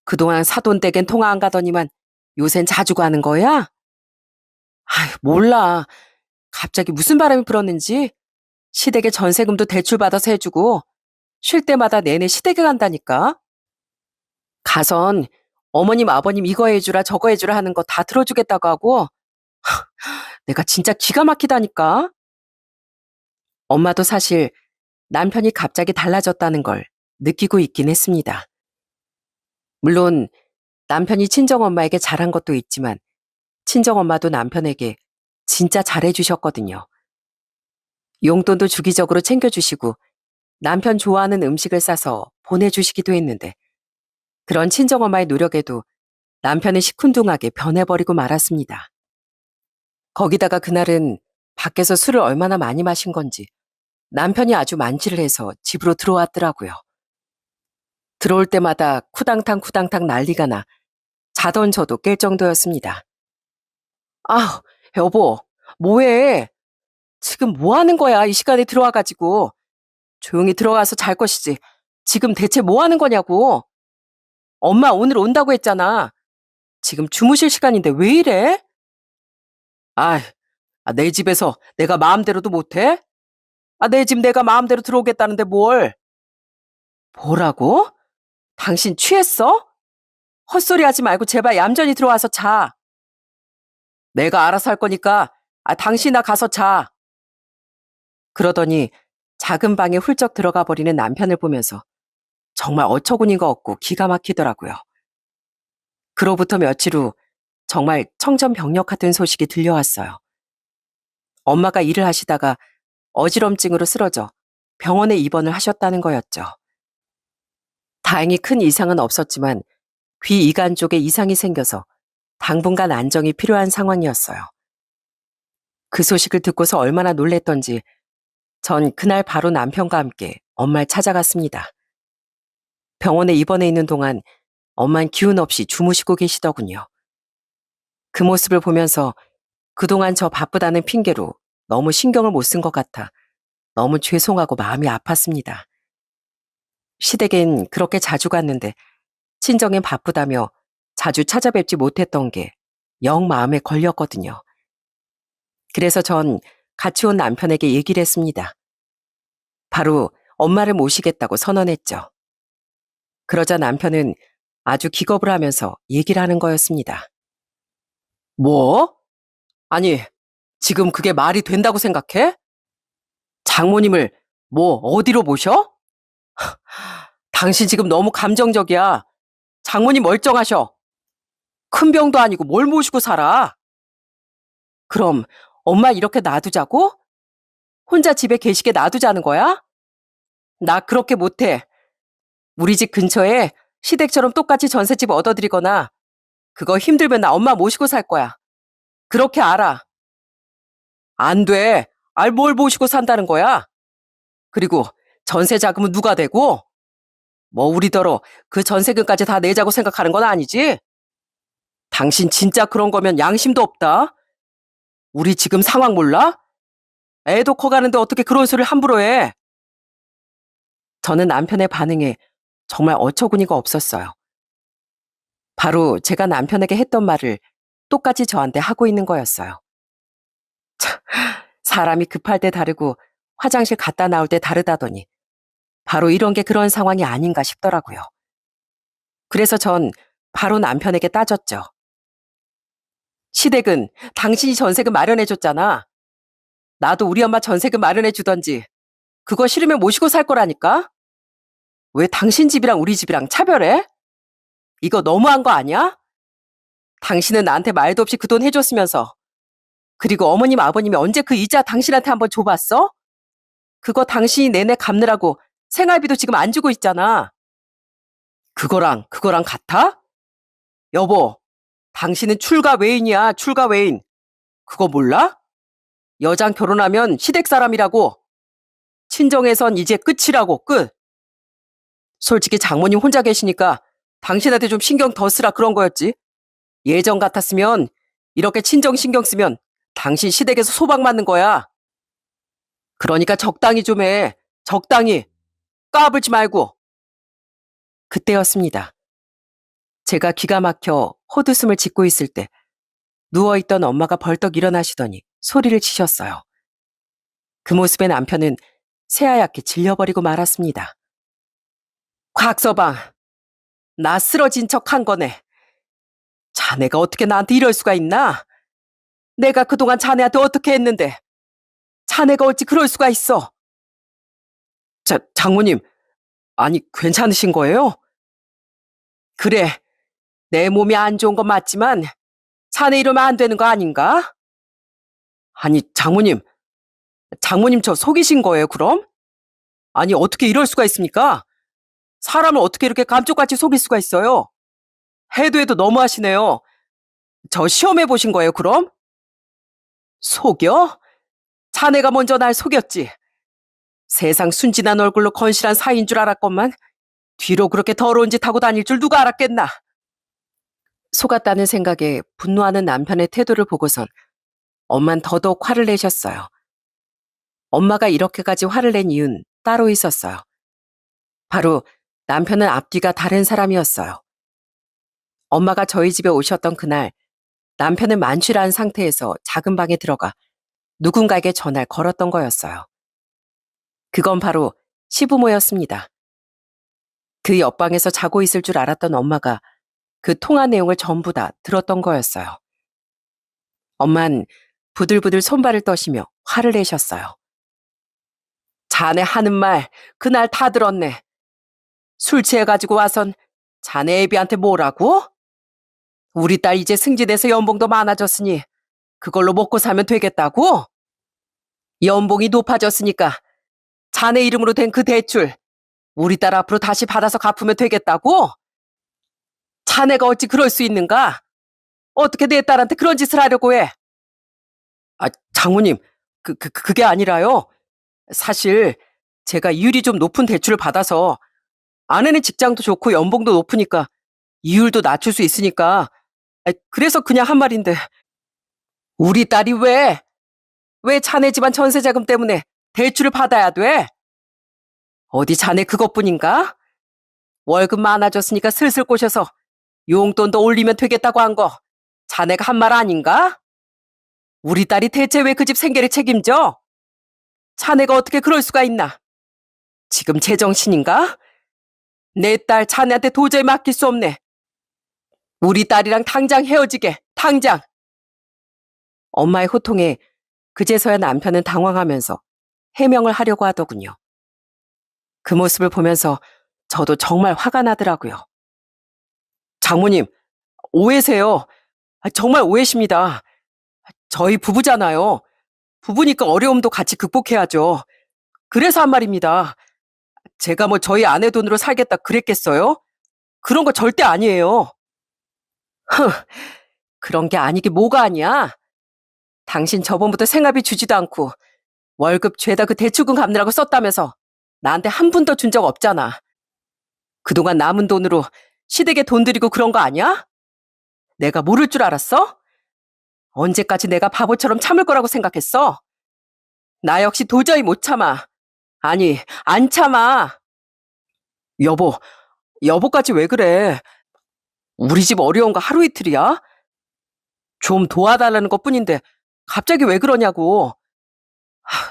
그동안 사돈댁엔 통화 안 가더니만 요샌 자주 가는 거야? 아휴, 몰라. 갑자기 무슨 바람이 불었는지 시댁에 전세금도 대출받아서 해주고 쉴 때마다 내내 시댁에 간다니까. 가선 어머님 아버님 이거 해주라 저거 해주라 하는 거 다 들어주겠다고 하고 내가 진짜 기가 막히다니까. 엄마도 사실 남편이 갑자기 달라졌다는 걸 느끼고 있긴 했습니다. 물론 남편이 친정엄마에게 잘한 것도 있지만 친정엄마도 남편에게 진짜 잘해주셨거든요. 용돈도 주기적으로 챙겨주시고 남편 좋아하는 음식을 싸서 보내주시기도 했는데 그런 친정엄마의 노력에도 남편은 시큰둥하게 변해버리고 말았습니다. 거기다가 그날은 밖에서 술을 얼마나 많이 마신 건지 남편이 아주 만취를 해서 집으로 들어왔더라고요. 들어올 때마다 쿠당탕 쿠당탕 난리가 나 자던 저도 깰 정도였습니다. 아, 여보, 뭐해? 지금 뭐 하는 거야? 이 시간에 들어와가지고. 조용히 들어가서 잘 것이지. 지금 대체 뭐 하는 거냐고. 엄마 오늘 온다고 했잖아. 지금 주무실 시간인데 왜 이래? 아, 내 집에서 내가 마음대로도 못해? 내 집 내가 마음대로 들어오겠다는데 뭘? 뭐라고? 당신 취했어? 헛소리 하지 말고 제발 얌전히 들어와서 자. 내가 알아서 할 거니까 당신아 가서 자. 그러더니 작은 방에 훌쩍 들어가 버리는 남편을 보면서 정말 어처구니가 없고 기가 막히더라고요. 그로부터 며칠 후 정말 청천벽력 같은 소식이 들려왔어요. 엄마가 일을 하시다가 어지럼증으로 쓰러져 병원에 입원을 하셨다는 거였죠. 다행히 큰 이상은 없었지만 귀 이간 쪽에 이상이 생겨서 당분간 안정이 필요한 상황이었어요. 그 소식을 듣고서 얼마나 놀랬던지 전 그날 바로 남편과 함께 엄마를 찾아갔습니다. 병원에 입원해 있는 동안 엄만 기운 없이 주무시고 계시더군요. 그 모습을 보면서 그동안 저 바쁘다는 핑계로 너무 신경을 못 쓴 것 같아 너무 죄송하고 마음이 아팠습니다. 시댁엔 그렇게 자주 갔는데 친정엔 바쁘다며 자주 찾아뵙지 못했던 게 영 마음에 걸렸거든요. 그래서 전 같이 온 남편에게 얘기를 했습니다. 바로 엄마를 모시겠다고 선언했죠. 그러자 남편은 아주 기겁을 하면서 얘기를 하는 거였습니다. 뭐? 아니, 지금 그게 말이 된다고 생각해? 장모님을 뭐 어디로 모셔? 당신 지금 너무 감정적이야. 장모님 멀쩡하셔. 큰 병도 아니고 뭘 모시고 살아? 그럼 엄마 이렇게 놔두자고? 혼자 집에 계시게 놔두자는 거야? 나 그렇게 못해. 우리 집 근처에 시댁처럼 똑같이 전셋집 얻어드리거나 그거 힘들면 나 엄마 모시고 살 거야. 그렇게 알아. 안 돼. 뭘 모시고 산다는 거야? 그리고 전세 자금은 누가 대고? 뭐 우리더러 그 전세금까지 다 내자고 생각하는 건 아니지? 당신 진짜 그런 거면 양심도 없다. 우리 지금 상황 몰라? 애도 커가는데 어떻게 그런 소리를 함부로 해? 저는 남편의 반응에 정말 어처구니가 없었어요. 바로 제가 남편에게 했던 말을 똑같이 저한테 하고 있는 거였어요. 참, 사람이 급할 때 다르고 화장실 갔다 나올 때 다르다더니 바로 이런 게 그런 상황이 아닌가 싶더라고요. 그래서 전 바로 남편에게 따졌죠. 시댁은 당신이 전세금 마련해줬잖아. 나도 우리 엄마 전세금 마련해주던지 그거 싫으면 모시고 살 거라니까? 왜 당신 집이랑 우리 집이랑 차별해? 이거 너무한 거 아니야? 당신은 나한테 말도 없이 그 돈 해줬으면서. 그리고 어머님, 아버님이 언제 그 이자 당신한테 한번 줘봤어? 그거 당신이 내내 갚느라고 생활비도 지금 안 주고 있잖아. 그거랑 같아? 여보, 당신은 출가 외인이야, 출가 외인. 그거 몰라? 여장 결혼하면 시댁 사람이라고. 친정에선 이제 끝이라고, 끝. 솔직히 장모님 혼자 계시니까 당신한테 좀 신경 더 쓰라 그런 거였지. 예전 같았으면 이렇게 친정 신경 쓰면 당신 시댁에서 소박 맞는 거야. 그러니까 적당히 좀 해. 적당히. 까불지 말고. 그때였습니다. 제가 기가 막혀 헛웃음을 짓고 있을 때 누워있던 엄마가 벌떡 일어나시더니 소리를 치셨어요. 그 모습에 남편은 새하얗게 질려버리고 말았습니다. 곽서방, 나 쓰러진 척 한 거네. 자네가 어떻게 나한테 이럴 수가 있나? 내가 그동안 자네한테 어떻게 했는데 자네가 어찌 그럴 수가 있어? 장모님, 아니 괜찮으신 거예요? 그래, 내 몸이 안 좋은 건 맞지만 자네 이러면 안 되는 거 아닌가? 아니 장모님 저 속이신 거예요 그럼? 아니 어떻게 이럴 수가 있습니까? 사람을 어떻게 이렇게 감쪽같이 속일 수가 있어요? 해도 너무하시네요. 저 시험해 보신 거예요 그럼? 속여? 자네가 먼저 날 속였지. 세상 순진한 얼굴로 건실한 사이인 줄 알았건만 뒤로 그렇게 더러운 짓 하고 다닐 줄 누가 알았겠나. 속았다는 생각에 분노하는 남편의 태도를 보고선 엄만 더더욱 화를 내셨어요. 엄마가 이렇게까지 화를 낸 이유는 따로 있었어요. 바로 남편은 앞뒤가 다른 사람이었어요. 엄마가 저희 집에 오셨던 그날 남편은 만취한 상태에서 작은 방에 들어가 누군가에게 전화를 걸었던 거였어요. 그건 바로 시부모였습니다. 그 옆방에서 자고 있을 줄 알았던 엄마가 그 통화 내용을 전부 다 들었던 거였어요. 엄만 부들부들 손발을 떠시며 화를 내셨어요. 자네 하는 말 그날 다 들었네. 술 취해가지고 와선 자네 애비한테 뭐라고? 우리 딸 이제 승진해서 연봉도 많아졌으니 그걸로 먹고 살면 되겠다고? 연봉이 높아졌으니까 자네 이름으로 된 그 대출 우리 딸 앞으로 다시 받아서 갚으면 되겠다고? 자네가 어찌 그럴 수 있는가? 어떻게 내 딸한테 그런 짓을 하려고 해? 아, 장모님, 그게 아니라요. 사실 제가 이율이 좀 높은 대출을 받아서 아내는 직장도 좋고 연봉도 높으니까 이율도 낮출 수 있으니까 그래서 그냥 한 말인데 우리 딸이 왜 자네 집안 전세자금 때문에 대출을 받아야 돼? 어디 자네 그것뿐인가? 월급 많아졌으니까 슬슬 꼬셔서 용돈도 올리면 되겠다고 한 거 자네가 한 말 아닌가? 우리 딸이 대체 왜 그 집 생계를 책임져? 자네가 어떻게 그럴 수가 있나? 지금 제정신인가? 내 딸 자네한테 도저히 맡길 수 없네. 우리 딸이랑 당장 헤어지게, 당장. 엄마의 호통에 그제서야 남편은 당황하면서 해명을 하려고 하더군요. 그 모습을 보면서 저도 정말 화가 나더라고요. 장모님, 오해세요. 정말 오해십니다. 저희 부부잖아요. 부부니까 어려움도 같이 극복해야죠. 그래서 한 말입니다. 제가 뭐 저희 아내 돈으로 살겠다 그랬겠어요? 그런 거 절대 아니에요. 흥, 그런 게 아니게 뭐가 아니야? 당신 저번부터 생활비 주지도 않고 월급 죄다 그 대출금 갚느라고 썼다면서 나한테 한 푼도 준 적 없잖아. 그동안 남은 돈으로 시댁에 돈 들이고 그런 거 아니야? 내가 모를 줄 알았어? 언제까지 내가 바보처럼 참을 거라고 생각했어? 나 역시 도저히 못 참아. 아니, 안 참아. 여보, 여보까지 왜 그래? 우리 집 어려운 거 하루 이틀이야? 좀 도와달라는 것뿐인데 갑자기 왜 그러냐고.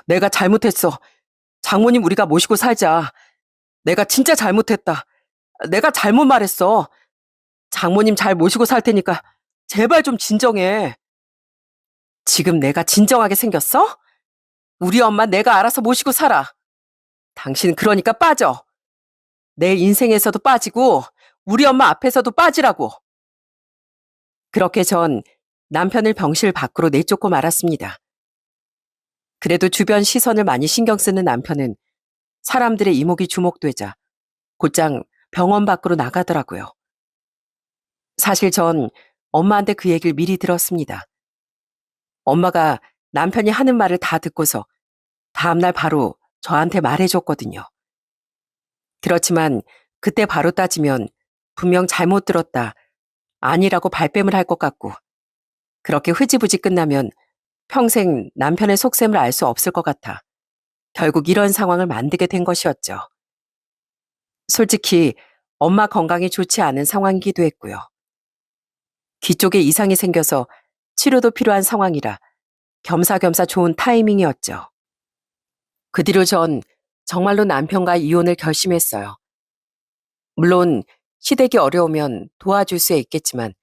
내가 잘못했어. 장모님 우리가 모시고 살자. 내가 진짜 잘못했다. 내가 잘못 말했어. 장모님 잘 모시고 살 테니까 제발 좀 진정해. 지금 내가 진정하게 생겼어? 우리 엄마 내가 알아서 모시고 살아. 당신 그러니까 빠져. 내 인생에서도 빠지고 우리 엄마 앞에서도 빠지라고. 그렇게 전 남편을 병실 밖으로 내쫓고 말았습니다. 그래도 주변 시선을 많이 신경 쓰는 남편은 사람들의 이목이 주목되자 곧장 병원 밖으로 나가더라고요. 사실 전 엄마한테 그 얘기를 미리 들었습니다. 엄마가 남편이 하는 말을 다 듣고서 다음날 바로 저한테 말해줬거든요. 그렇지만 그때 바로 따지면 분명 잘못 들었다, 아니라고 발뺌을 할 것 같고 그렇게 흐지부지 끝나면 평생 남편의 속셈을 알 수 없을 것 같아 결국 이런 상황을 만들게 된 것이었죠. 솔직히 엄마 건강이 좋지 않은 상황이기도 했고요. 귀 쪽에 이상이 생겨서 치료도 필요한 상황이라 겸사겸사 좋은 타이밍이었죠. 그 뒤로 전 정말로 남편과 이혼을 결심했어요. 물론 시댁이 어려우면 도와줄 수 있겠지만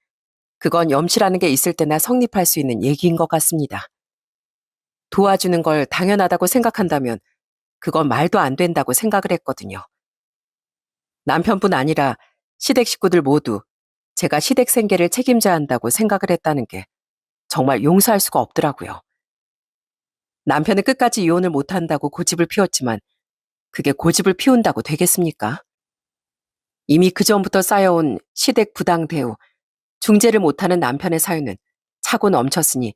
그건 염치라는 게 있을 때나 성립할 수 있는 얘기인 것 같습니다. 도와주는 걸 당연하다고 생각한다면 그건 말도 안 된다고 생각을 했거든요. 남편뿐 아니라 시댁 식구들 모두 제가 시댁 생계를 책임져야 한다고 생각을 했다는 게 정말 용서할 수가 없더라고요. 남편은 끝까지 이혼을 못한다고 고집을 피웠지만 그게 고집을 피운다고 되겠습니까? 이미 그전부터 쌓여온 시댁 부당 대우, 중재를 못하는 남편의 사유는 차고 넘쳤으니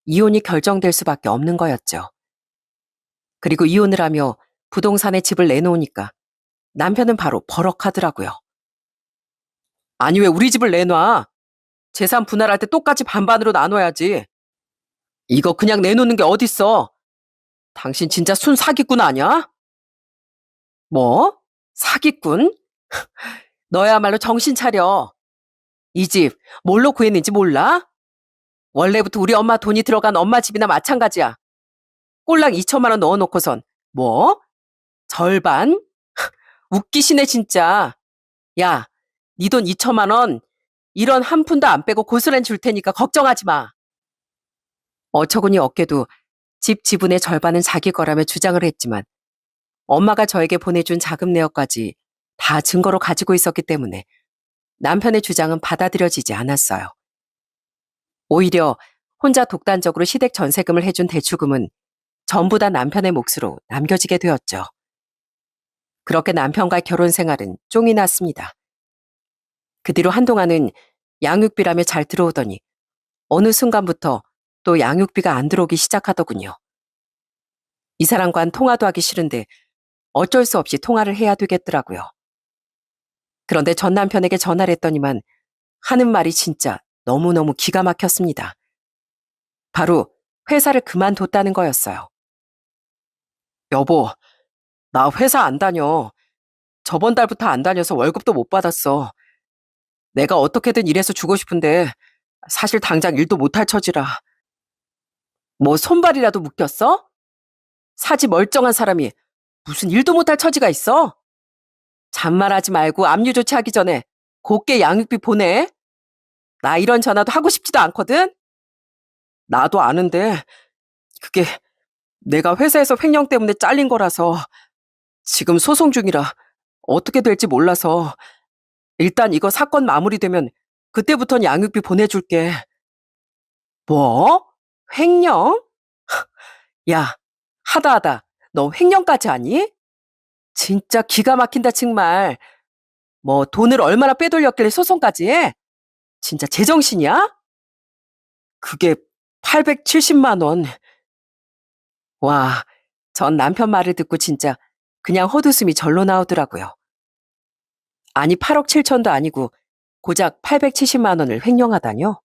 이혼이 결정될 수밖에 없는 거였죠. 그리고 이혼을 하며 부동산에 집을 내놓으니까 남편은 바로 버럭하더라고요. 아니 왜 우리 집을 내놔? 재산 분할할 때 똑같이 반반으로 나눠야지. 이거 그냥 내놓는 게 어딨어? 당신 진짜 순 사기꾼 아니야? 뭐? 사기꾼? 너야말로 정신 차려. 이 집 뭘로 구했는지 몰라? 원래부터 우리 엄마 돈이 들어간 엄마 집이나 마찬가지야. 꼴랑 2천만 원 넣어놓고선 뭐? 절반? 웃기시네 진짜. 야, 네 돈 2천만 원 1원 한 푼도 안 빼고 고스란히 줄 테니까 걱정하지 마. 어처구니 없게도 집 지분의 절반은 자기 거라며 주장을 했지만 엄마가 저에게 보내준 자금 내역까지 다 증거로 가지고 있었기 때문에 남편의 주장은 받아들여지지 않았어요. 오히려 혼자 독단적으로 시댁 전세금을 해준 대출금은 전부 다 남편의 몫으로 남겨지게 되었죠. 그렇게 남편과 결혼 생활은 쫑이 났습니다. 그 뒤로 한동안은 양육비라며 잘 들어오더니 어느 순간부터 또 양육비가 안 들어오기 시작하더군요. 이 사람과는 통화도 하기 싫은데 어쩔 수 없이 통화를 해야 되겠더라고요. 그런데 전 남편에게 전화를 했더니만 하는 말이 진짜 너무너무 기가 막혔습니다. 바로 회사를 그만뒀다는 거였어요. 여보, 나 회사 안 다녀. 저번 달부터 안 다녀서 월급도 못 받았어. 내가 어떻게든 일해서 주고 싶은데 사실 당장 일도 못할 처지라. 뭐 손발이라도 묶였어? 사지 멀쩡한 사람이 무슨 일도 못할 처지가 있어? 잔말하지 말고 압류 조치하기 전에 곱게 양육비 보내. 나 이런 전화도 하고 싶지도 않거든? 나도 아는데 그게 내가 회사에서 횡령 때문에 잘린 거라서 지금 소송 중이라 어떻게 될지 몰라서 일단 이거 사건 마무리되면 그때부터는 양육비 보내줄게. 뭐? 횡령? 야, 하다하다 너 횡령까지 하니? 진짜 기가 막힌다 정말. 뭐 돈을 얼마나 빼돌렸길래 소송까지 해? 진짜 제정신이야? 그게 870만 원. 와, 전 남편 말을 듣고 진짜 그냥 헛웃음이 절로 나오더라고요. 아니 8억 7천도 아니고 고작 870만 원을 횡령하다뇨?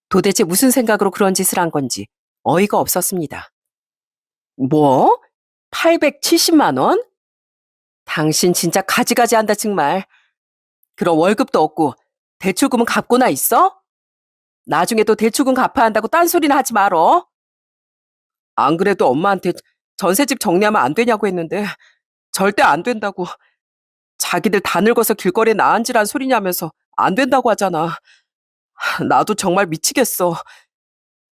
도대체 무슨 생각으로 그런 짓을 한 건지 어이가 없었습니다. 뭐? 870만 원? 당신 진짜 가지가지 한다 정말. 그럼 월급도 없고 대출금은 갚고나 있어? 나중에 또 대출금 갚아야 한다고 딴소리나 하지 말어. 안 그래도 엄마한테 전셋집 정리하면 안 되냐고 했는데 절대 안 된다고. 자기들 다 늙어서 길거리에 나앉으란 소리냐면서 안 된다고 하잖아. 나도 정말 미치겠어.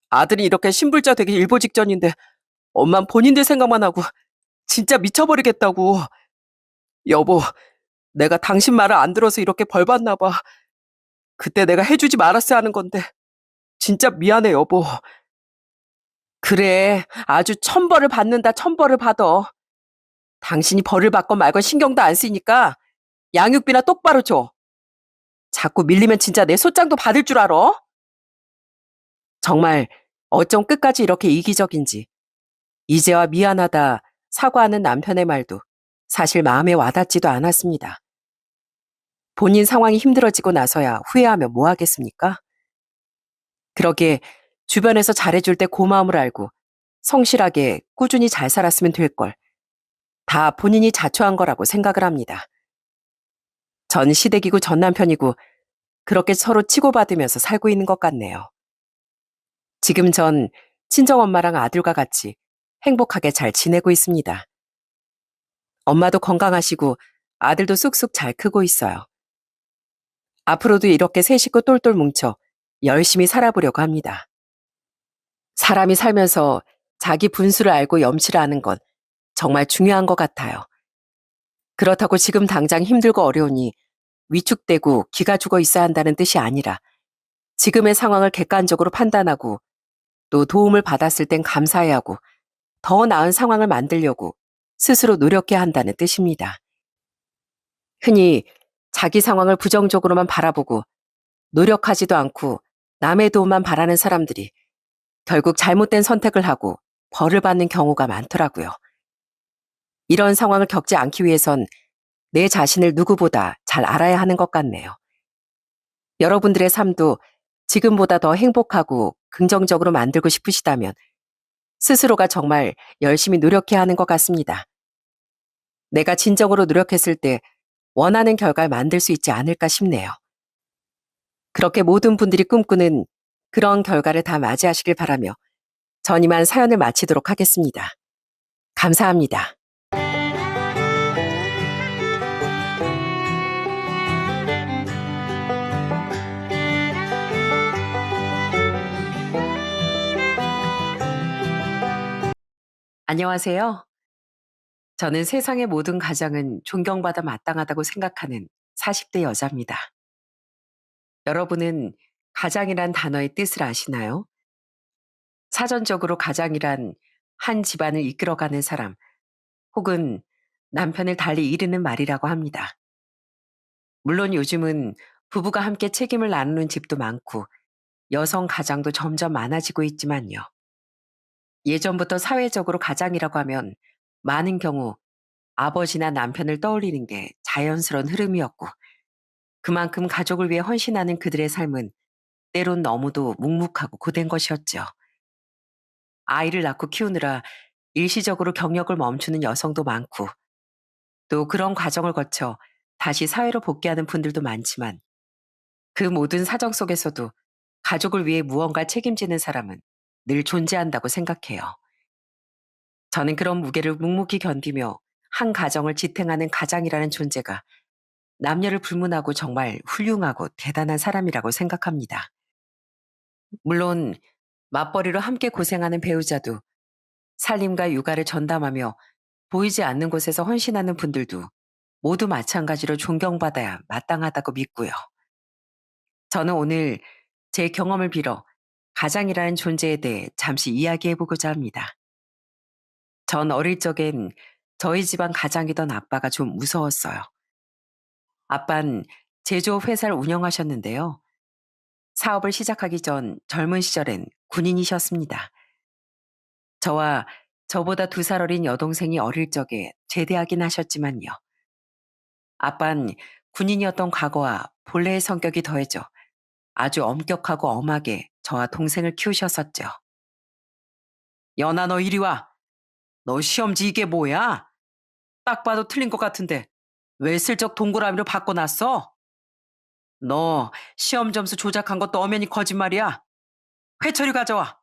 아들이 이렇게 신불자 되기 일보 직전인데 엄만 본인들 생각만 하고 진짜 미쳐버리겠다고. 여보, 내가 당신 말을 안 들어서 이렇게 벌 받나 봐. 그때 내가 해주지 말았어야 하는 건데. 진짜 미안해, 여보. 그래, 아주 천벌을 받는다, 천벌을 받아. 당신이 벌을 받건 말건 신경도 안 쓰니까 양육비나 똑바로 줘. 자꾸 밀리면 진짜 내 소장도 받을 줄 알아? 정말 어쩜 끝까지 이렇게 이기적인지. 이제와 미안하다, 사과하는 남편의 말도 사실 마음에 와닿지도 않았습니다. 본인 상황이 힘들어지고 나서야 후회하면 뭐 하겠습니까? 그러게 주변에서 잘해줄 때 고마움을 알고 성실하게 꾸준히 잘 살았으면 될 걸. 다 본인이 자초한 거라고 생각을 합니다. 전 시댁이고 전 남편이고 그렇게 서로 치고받으면서 살고 있는 것 같네요. 지금 전 친정엄마랑 아들과 같이 행복하게 잘 지내고 있습니다. 엄마도 건강하시고 아들도 쑥쑥 잘 크고 있어요. 앞으로도 이렇게 세 식구 똘똘 뭉쳐 열심히 살아보려고 합니다. 사람이 살면서 자기 분수를 알고 염치를 아는 건 정말 중요한 것 같아요. 그렇다고 지금 당장 힘들고 어려우니 위축되고 기가 죽어 있어야 한다는 뜻이 아니라 지금의 상황을 객관적으로 판단하고 또 도움을 받았을 땐 감사해야 하고 더 나은 상황을 만들려고 스스로 노력해야 한다는 뜻입니다. 흔히 자기 상황을 부정적으로만 바라보고 노력하지도 않고 남의 도움만 바라는 사람들이 결국 잘못된 선택을 하고 벌을 받는 경우가 많더라고요. 이런 상황을 겪지 않기 위해선 내 자신을 누구보다 잘 알아야 하는 것 같네요. 여러분들의 삶도 지금보다 더 행복하고 긍정적으로 만들고 싶으시다면 스스로가 정말 열심히 노력해야 하는 것 같습니다. 내가 진정으로 노력했을 때 원하는 결과를 만들 수 있지 않을까 싶네요. 그렇게 모든 분들이 꿈꾸는 그런 결과를 다 맞이하시길 바라며 전 이만 사연을 마치도록 하겠습니다. 감사합니다. 안녕하세요. 저는 세상의 모든 가장은 존경받아 마땅하다고 생각하는 40대 여자입니다. 여러분은 가장이란 단어의 뜻을 아시나요? 사전적으로 가장이란 한 집안을 이끌어가는 사람 혹은 남편을 달리 이르는 말이라고 합니다. 물론 요즘은 부부가 함께 책임을 나누는 집도 많고 여성 가장도 점점 많아지고 있지만요. 예전부터 사회적으로 가장이라고 하면 많은 경우 아버지나 남편을 떠올리는 게 자연스러운 흐름이었고 그만큼 가족을 위해 헌신하는 그들의 삶은 때론 너무도 묵묵하고 고된 것이었죠. 아이를 낳고 키우느라 일시적으로 경력을 멈추는 여성도 많고 또 그런 과정을 거쳐 다시 사회로 복귀하는 분들도 많지만 그 모든 사정 속에서도 가족을 위해 무언가 책임지는 사람은 늘 존재한다고 생각해요. 저는 그런 무게를 묵묵히 견디며 한 가정을 지탱하는 가장이라는 존재가 남녀를 불문하고 정말 훌륭하고 대단한 사람이라고 생각합니다. 물론 맞벌이로 함께 고생하는 배우자도 살림과 육아를 전담하며 보이지 않는 곳에서 헌신하는 분들도 모두 마찬가지로 존경받아야 마땅하다고 믿고요. 저는 오늘 제 경험을 빌어 가장이라는 존재에 대해 잠시 이야기해보고자 합니다. 전 어릴 적엔 저희 집안 가장이던 아빠가 좀 무서웠어요. 아빤 제조업 회사를 운영하셨는데요. 사업을 시작하기 전 젊은 시절엔 군인이셨습니다. 저와 저보다 2살 어린 여동생이 어릴 적에 제대하긴 하셨지만요. 아빤 군인이었던 과거와 본래의 성격이 더해져 아주 엄격하고 엄하게 저와 동생을 키우셨었죠. 연아 너 이리 와. 너 시험지 이게 뭐야? 딱 봐도 틀린 것 같은데 왜 슬쩍 동그라미로 바꿔놨어? 너 시험 점수 조작한 것도 엄연히 거짓말이야. 회초리 가져와.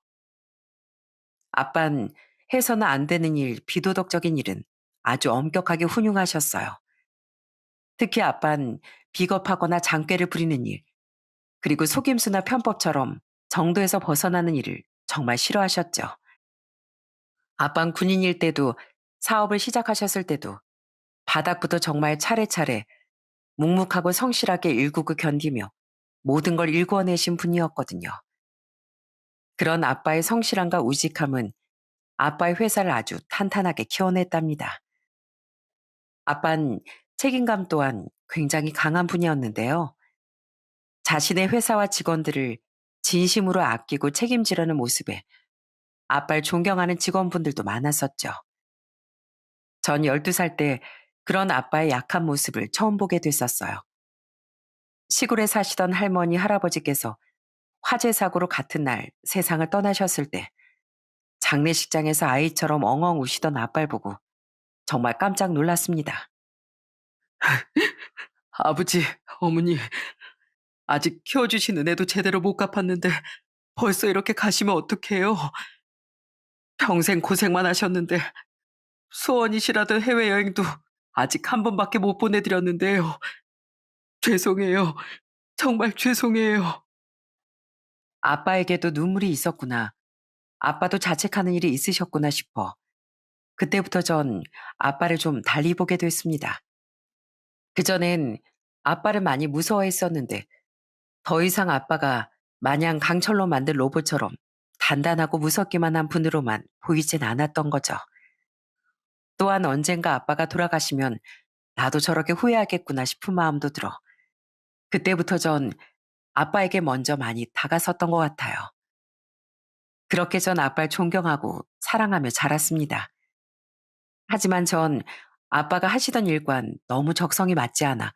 아빤 해서는 안 되는 일, 비도덕적인 일은 아주 엄격하게 훈육하셨어요. 특히 아빤 비겁하거나 장꾀를 부리는 일, 그리고 속임수나 편법처럼 정도에서 벗어나는 일을 정말 싫어하셨죠. 아빤 군인일 때도 사업을 시작하셨을 때도 바닥부터 정말 차례차례 묵묵하고 성실하게 일구고 견디며 모든 걸 일궈내신 분이었거든요. 그런 아빠의 성실함과 우직함은 아빠의 회사를 아주 탄탄하게 키워냈답니다. 아빠는 책임감 또한 굉장히 강한 분이었는데요. 자신의 회사와 직원들을 진심으로 아끼고 책임지려는 모습에 아빠를 존경하는 직원분들도 많았었죠. 전 12살 때 그런 아빠의 약한 모습을 처음 보게 됐었어요. 시골에 사시던 할머니, 할아버지께서 화재 사고로 같은 날 세상을 떠나셨을 때 장례식장에서 아이처럼 엉엉 우시던 아빠를 보고 정말 깜짝 놀랐습니다. 아버지, 어머니, 아직 키워주신 은혜도 제대로 못 갚았는데 벌써 이렇게 가시면 어떡해요? 평생 고생만 하셨는데 소원이시라던 해외여행도 아직 한 번밖에 못 보내드렸는데요. 죄송해요. 정말 죄송해요. 아빠에게도 눈물이 있었구나. 아빠도 자책하는 일이 있으셨구나 싶어. 그때부터 전 아빠를 좀 달리 보게 됐습니다. 그전엔 아빠를 많이 무서워했었는데 더 이상 아빠가 마냥 강철로 만든 로봇처럼 단단하고 무섭기만 한 분으로만 보이진 않았던 거죠. 또한 언젠가 아빠가 돌아가시면 나도 저렇게 후회하겠구나 싶은 마음도 들어 그때부터 전 아빠에게 먼저 많이 다가섰던 것 같아요. 그렇게 전 아빠를 존경하고 사랑하며 자랐습니다. 하지만 전 아빠가 하시던 일과는 너무 적성이 맞지 않아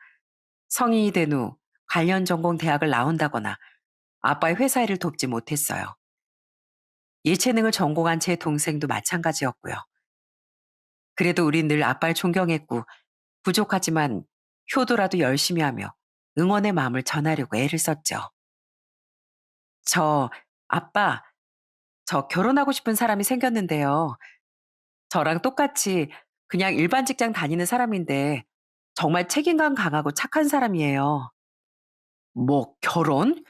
성인이 된 후 관련 전공 대학을 나온다거나 아빠의 회사 일을 돕지 못했어요. 예체능을 전공한 제 동생도 마찬가지였고요. 그래도 우린 늘 아빠를 존경했고 부족하지만 효도라도 열심히 하며 응원의 마음을 전하려고 애를 썼죠. 저, 아빠, 저 결혼하고 싶은 사람이 생겼는데요. 저랑 똑같이 그냥 일반 직장 다니는 사람인데 정말 책임감 강하고 착한 사람이에요. 뭐, 결혼?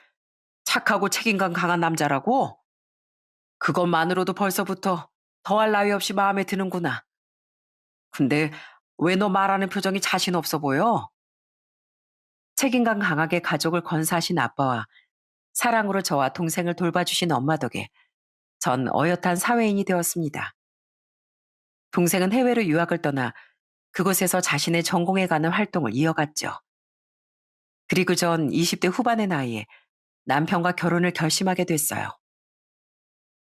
착하고 책임감 강한 남자라고? 그것만으로도 벌써부터 더할 나위 없이 마음에 드는구나. 근데 왜 너 말하는 표정이 자신 없어 보여? 책임감 강하게 가족을 건사하신 아빠와 사랑으로 저와 동생을 돌봐주신 엄마 덕에 전 어엿한 사회인이 되었습니다. 동생은 해외로 유학을 떠나 그곳에서 자신의 전공에 관한 활동을 이어갔죠. 그리고 전 20대 후반의 나이에 남편과 결혼을 결심하게 됐어요.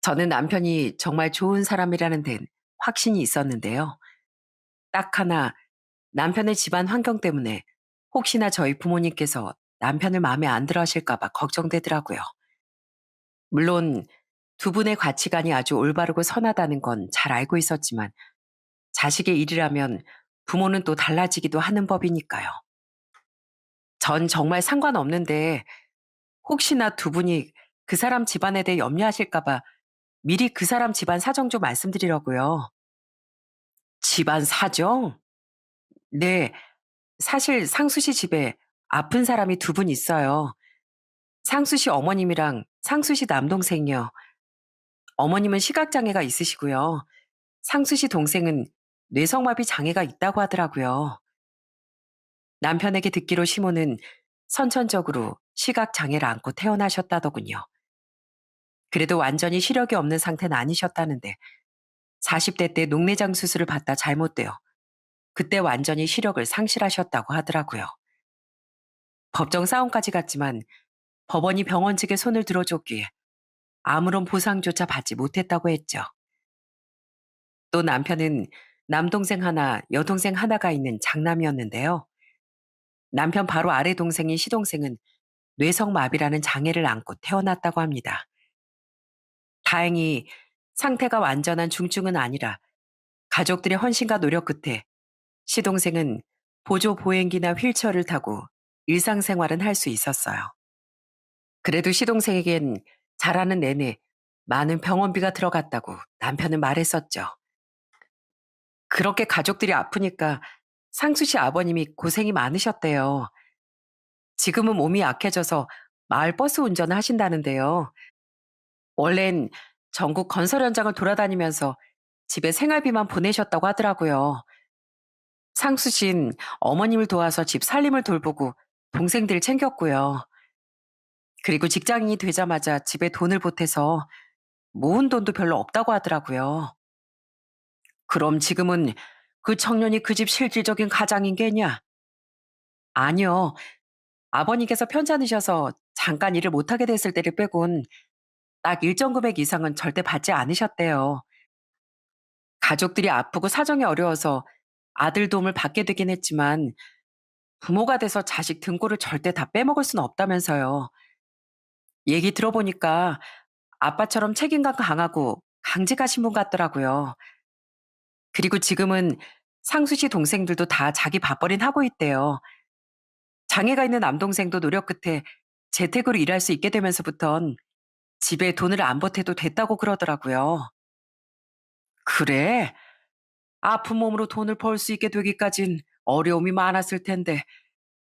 저는 남편이 정말 좋은 사람이라는 데는 확신이 있었는데요. 딱 하나 남편의 집안 환경 때문에 혹시나 저희 부모님께서 남편을 마음에 안 들어 하실까봐 걱정되더라고요. 물론 두 분의 가치관이 아주 올바르고 선하다는 건 잘 알고 있었지만 자식의 일이라면 부모는 또 달라지기도 하는 법이니까요. 전 정말 상관없는데 혹시나 두 분이 그 사람 집안에 대해 염려하실까봐 미리 그 사람 집안 사정 좀 말씀드리려고요. 집안 사정? 네, 사실 상수 씨 집에 아픈 사람이 두 분 있어요. 상수 씨 어머님이랑 상수 씨 남동생이요. 어머님은 시각장애가 있으시고요. 상수 씨 동생은 뇌성마비 장애가 있다고 하더라고요. 남편에게 듣기로 시모는 선천적으로 시각장애를 안고 태어나셨다더군요. 그래도 완전히 시력이 없는 상태는 아니셨다는데 40대 때 녹내장 수술을 받다 잘못되어 그때 완전히 시력을 상실하셨다고 하더라고요. 법정 싸움까지 갔지만 법원이 병원 측에 손을 들어줬기에 아무런 보상조차 받지 못했다고 했죠. 또 남편은 남동생 하나, 여동생 하나가 있는 장남이었는데요. 남편 바로 아래 동생인 시동생은 뇌성마비라는 장애를 안고 태어났다고 합니다. 다행히 상태가 완전한 중증은 아니라 가족들의 헌신과 노력 끝에 시동생은 보조 보행기나 휠체어를 타고 일상생활은 할 수 있었어요. 그래도 시동생에겐 자라는 내내 많은 병원비가 들어갔다고 남편은 말했었죠. 그렇게 가족들이 아프니까 상수 씨 아버님이 고생이 많으셨대요. 지금은 몸이 약해져서 마을 버스 운전을 하신다는데요. 원래는 전국 건설 현장을 돌아다니면서 집에 생활비만 보내셨다고 하더라고요. 상수신 어머님을 도와서 집 살림을 돌보고 동생들 챙겼고요. 그리고 직장인이 되자마자 집에 돈을 보태서 모은 돈도 별로 없다고 하더라고요. 그럼 지금은 그 청년이 그 집 실질적인 가장인 게냐? 아니요. 아버님께서 편찮으셔서 잠깐 일을 못하게 됐을 때를 빼곤 딱 일정 금액 이상은 절대 받지 않으셨대요. 가족들이 아프고 사정이 어려워서 아들 도움을 받게 되긴 했지만 부모가 돼서 자식 등골을 절대 다 빼먹을 수는 없다면서요. 얘기 들어보니까 아빠처럼 책임감 강하고 강직하신 분 같더라고요. 그리고 지금은 상수 씨 동생들도 다 자기 밥벌이는 하고 있대요. 장애가 있는 남동생도 노력 끝에 재택으로 일할 수 있게 되면서부턴 집에 돈을 안 보태도 됐다고 그러더라고요. 그래? 아픈 몸으로 돈을 벌 수 있게 되기까진 어려움이 많았을 텐데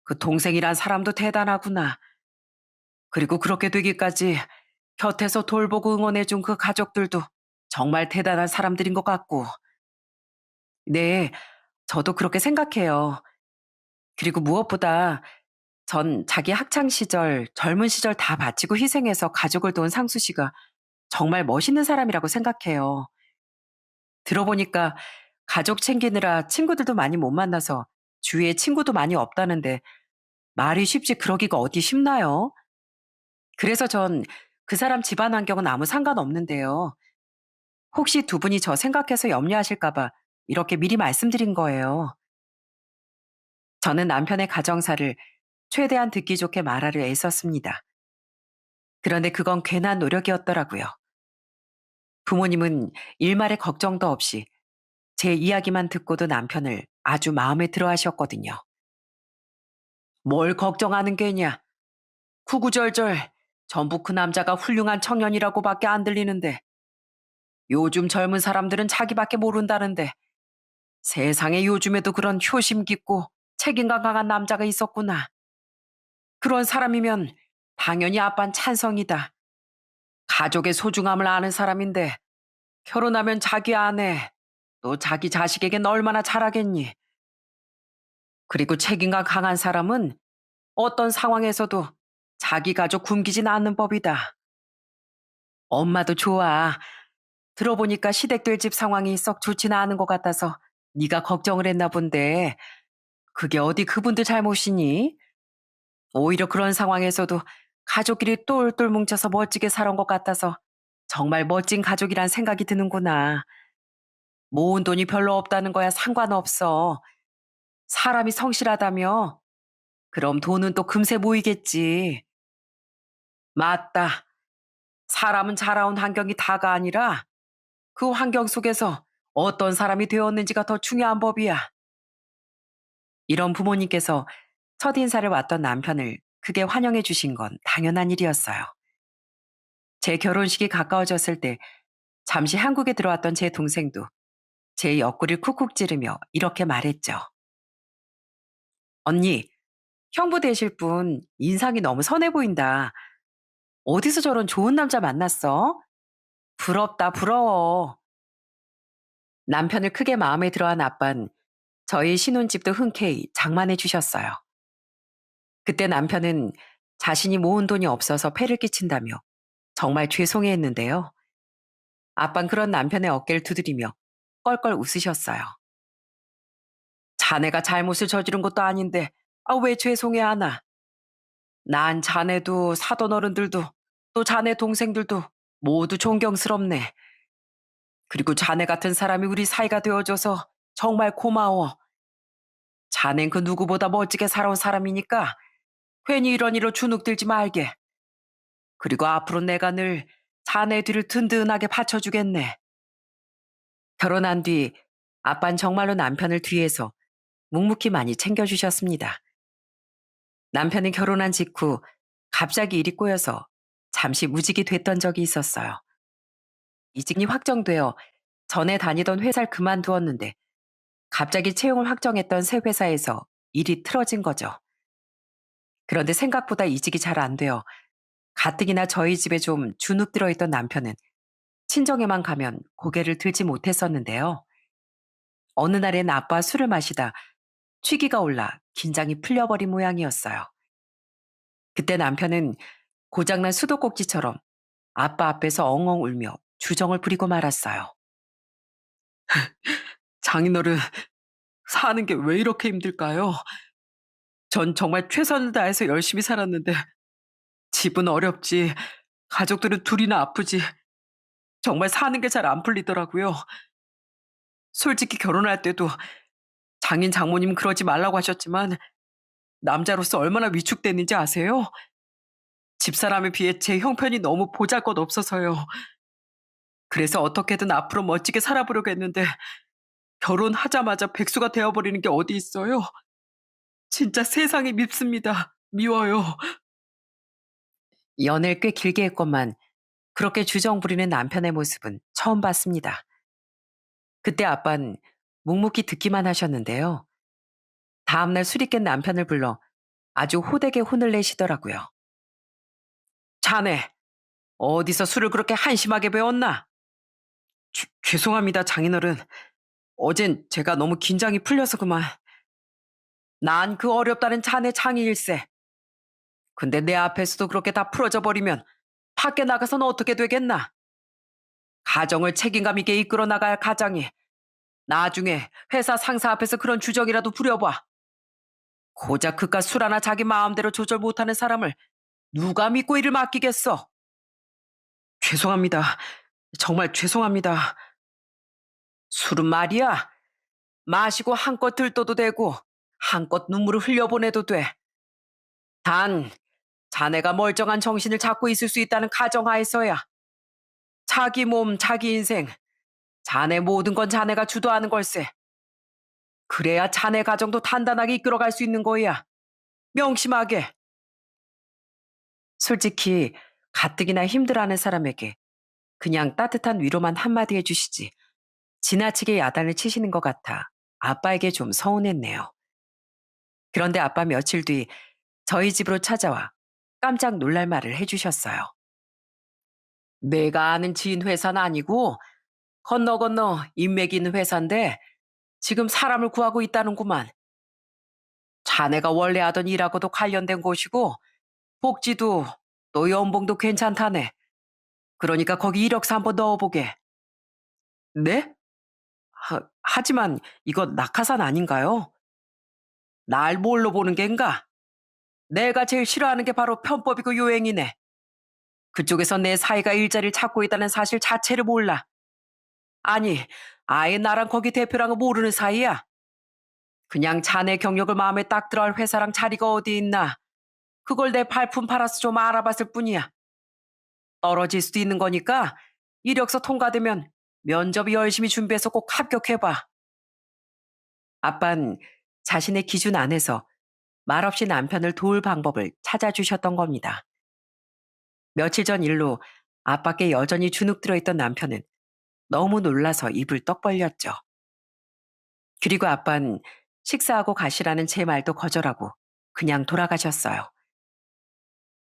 그 동생이란 사람도 대단하구나. 그리고 그렇게 되기까지 곁에서 돌보고 응원해준 그 가족들도 정말 대단한 사람들인 것 같고. 네, 저도 그렇게 생각해요. 그리고 무엇보다 전 자기 학창 시절, 젊은 시절 다 바치고 희생해서 가족을 도운 상수 씨가 정말 멋있는 사람이라고 생각해요. 들어보니까 가족 챙기느라 친구들도 많이 못 만나서 주위에 친구도 많이 없다는데 말이 쉽지 그러기가 어디 쉽나요? 그래서 전 그 사람 집안 환경은 아무 상관없는데요. 혹시 두 분이 저 생각해서 염려하실까봐 이렇게 미리 말씀드린 거예요. 저는 남편의 가정사를 최대한 듣기 좋게 말하려 애썼습니다. 그런데 그건 괜한 노력이었더라고요. 부모님은 일말의 걱정도 없이 제 이야기만 듣고도 남편을 아주 마음에 들어 하셨거든요. 뭘 걱정하는 게냐? 구구절절 전부 그 남자가 훌륭한 청년이라고밖에 안 들리는데 요즘 젊은 사람들은 자기밖에 모른다는데 세상에 요즘에도 그런 효심 깊고 책임감 강한 남자가 있었구나. 그런 사람이면 당연히 아빤 찬성이다. 가족의 소중함을 아는 사람인데 결혼하면 자기 아내, 또 자기 자식에겐 얼마나 잘하겠니? 그리고 책임감 강한 사람은 어떤 상황에서도 자기 가족 굶기진 않는 법이다. 엄마도 좋아. 들어보니까 시댁될 집 상황이 썩 좋지는 않은 것 같아서 네가 걱정을 했나 본데 그게 어디 그분들 잘못이니? 오히려 그런 상황에서도 가족끼리 똘똘 뭉쳐서 멋지게 살아온 것 같아서 정말 멋진 가족이란 생각이 드는구나. 모은 돈이 별로 없다는 거야 상관없어. 사람이 성실하다며? 그럼 돈은 또 금세 모이겠지. 맞다. 사람은 자라온 환경이 다가 아니라 그 환경 속에서 어떤 사람이 되었는지가 더 중요한 법이야. 이런 부모님께서 첫인사를 왔던 남편을 크게 환영해 주신 건 당연한 일이었어요. 제 결혼식이 가까워졌을 때 잠시 한국에 들어왔던 제 동생도 제 옆구리를 쿡쿡 찌르며 이렇게 말했죠. 언니, 형부 되실 분 인상이 너무 선해 보인다. 어디서 저런 좋은 남자 만났어? 부럽다, 부러워. 남편을 크게 마음에 들어한 아빤 저희 신혼집도 흔쾌히 장만해 주셨어요. 그때 남편은 자신이 모은 돈이 없어서 폐를 끼친다며 정말 죄송해했는데요. 아빤 그런 남편의 어깨를 두드리며 껄껄 웃으셨어요. 자네가 잘못을 저지른 것도 아닌데 왜 죄송해하나? 난 자네도 사돈 어른들도 또 자네 동생들도 모두 존경스럽네. 그리고 자네 같은 사람이 우리 사이가 되어줘서 정말 고마워. 자넨 그 누구보다 멋지게 살아온 사람이니까 괜히 이런 일로 주눅들지 말게. 그리고 앞으로 내가 늘 자네 뒤를 든든하게 받쳐주겠네. 결혼한 뒤 아빤 정말로 남편을 뒤에서 묵묵히 많이 챙겨주셨습니다. 남편이 결혼한 직후 갑자기 일이 꼬여서 잠시 무직이 됐던 적이 있었어요. 이직이 확정되어 전에 다니던 회사를 그만두었는데 갑자기 채용을 확정했던 새 회사에서 일이 틀어진 거죠. 그런데 생각보다 이직이 잘 안 되어 가뜩이나 저희 집에 좀 주눅 들어 있던 남편은 친정에만 가면 고개를 들지 못했었는데요. 어느 날엔 아빠 술을 마시다 취기가 올라 긴장이 풀려버린 모양이었어요. 그때 남편은 고장난 수도꼭지처럼 아빠 앞에서 엉엉 울며 주정을 부리고 말았어요. 장인어른, 사는 게 왜 이렇게 힘들까요? 전 정말 최선을 다해서 열심히 살았는데 집은 어렵지, 가족들은 둘이나 아프지. 정말 사는 게 잘 안 풀리더라고요. 솔직히 결혼할 때도 장인 장모님 그러지 말라고 하셨지만 남자로서 얼마나 위축됐는지 아세요? 집사람에 비해 제 형편이 너무 보잘것없어서요. 그래서 어떻게든 앞으로 멋지게 살아보려고 했는데 결혼하자마자 백수가 되어버리는 게 어디 있어요? 진짜 세상이 밉습니다. 미워요. 연애를 꽤 길게 했건만 그렇게 주정 부리는 남편의 모습은 처음 봤습니다. 그때 아빤 묵묵히 듣기만 하셨는데요. 다음날 술이 깬 남편을 불러 아주 호되게 혼을 내시더라고요. 자네, 어디서 술을 그렇게 한심하게 배웠나? 죄송합니다, 장인어른. 어젠 제가 너무 긴장이 풀려서 그만. 난 그 어렵다는 자네 장이일세. 근데 내 앞에서도 그렇게 다 풀어져 버리면 밖에 나가서는 어떻게 되겠나? 가정을 책임감 있게 이끌어 나갈 가장이 나중에 회사 상사 앞에서 그런 주정이라도 부려봐. 고작 그깟 술 하나 자기 마음대로 조절 못하는 사람을 누가 믿고 일을 맡기겠어? 죄송합니다. 정말 죄송합니다. 술은 말이야. 마시고 한껏 들떠도 되고 한껏 눈물을 흘려보내도 돼. 단 자네가 멀쩡한 정신을 잡고 있을 수 있다는 가정하에서야. 자기 몸, 자기 인생, 자네 모든 건 자네가 주도하는 걸세. 그래야 자네 가정도 단단하게 이끌어갈 수 있는 거야. 명심하게. 솔직히 가뜩이나 힘들어하는 사람에게 그냥 따뜻한 위로만 한마디 해주시지 지나치게 야단을 치시는 것 같아 아빠에게 좀 서운했네요. 그런데 아빠 며칠 뒤 저희 집으로 찾아와 깜짝 놀랄 말을 해주셨어요. 내가 아는 지인 회사는 아니고 건너 건너 인맥 있는 회사인데 지금 사람을 구하고 있다는구만. 자네가 원래 하던 일하고도 관련된 곳이고 복지도 또 연봉도 괜찮다네. 그러니까 거기 이력서 한번 넣어보게. 네? 하지만 이거 낙하산 아닌가요? 날 뭘로 보는 겐가? 내가 제일 싫어하는 게 바로 편법이고 요행이네. 그쪽에서 내 사이가 일자리를 찾고 있다는 사실 자체를 몰라. 아니, 아예 나랑 거기 대표랑은 모르는 사이야. 그냥 자네 경력을 마음에 딱 들어할 회사랑 자리가 어디 있나. 그걸 내 발품 팔아서 좀 알아봤을 뿐이야. 떨어질 수도 있는 거니까 이력서 통과되면 면접 열심히 준비해서 꼭 합격해봐. 아빤 자신의 기준 안에서 말없이 남편을 도울 방법을 찾아주셨던 겁니다. 며칠 전 일로 아빠께 여전히 주눅 들어있던 남편은 너무 놀라서 입을 떡 벌렸죠. 그리고 아빤 식사하고 가시라는 제 말도 거절하고 그냥 돌아가셨어요.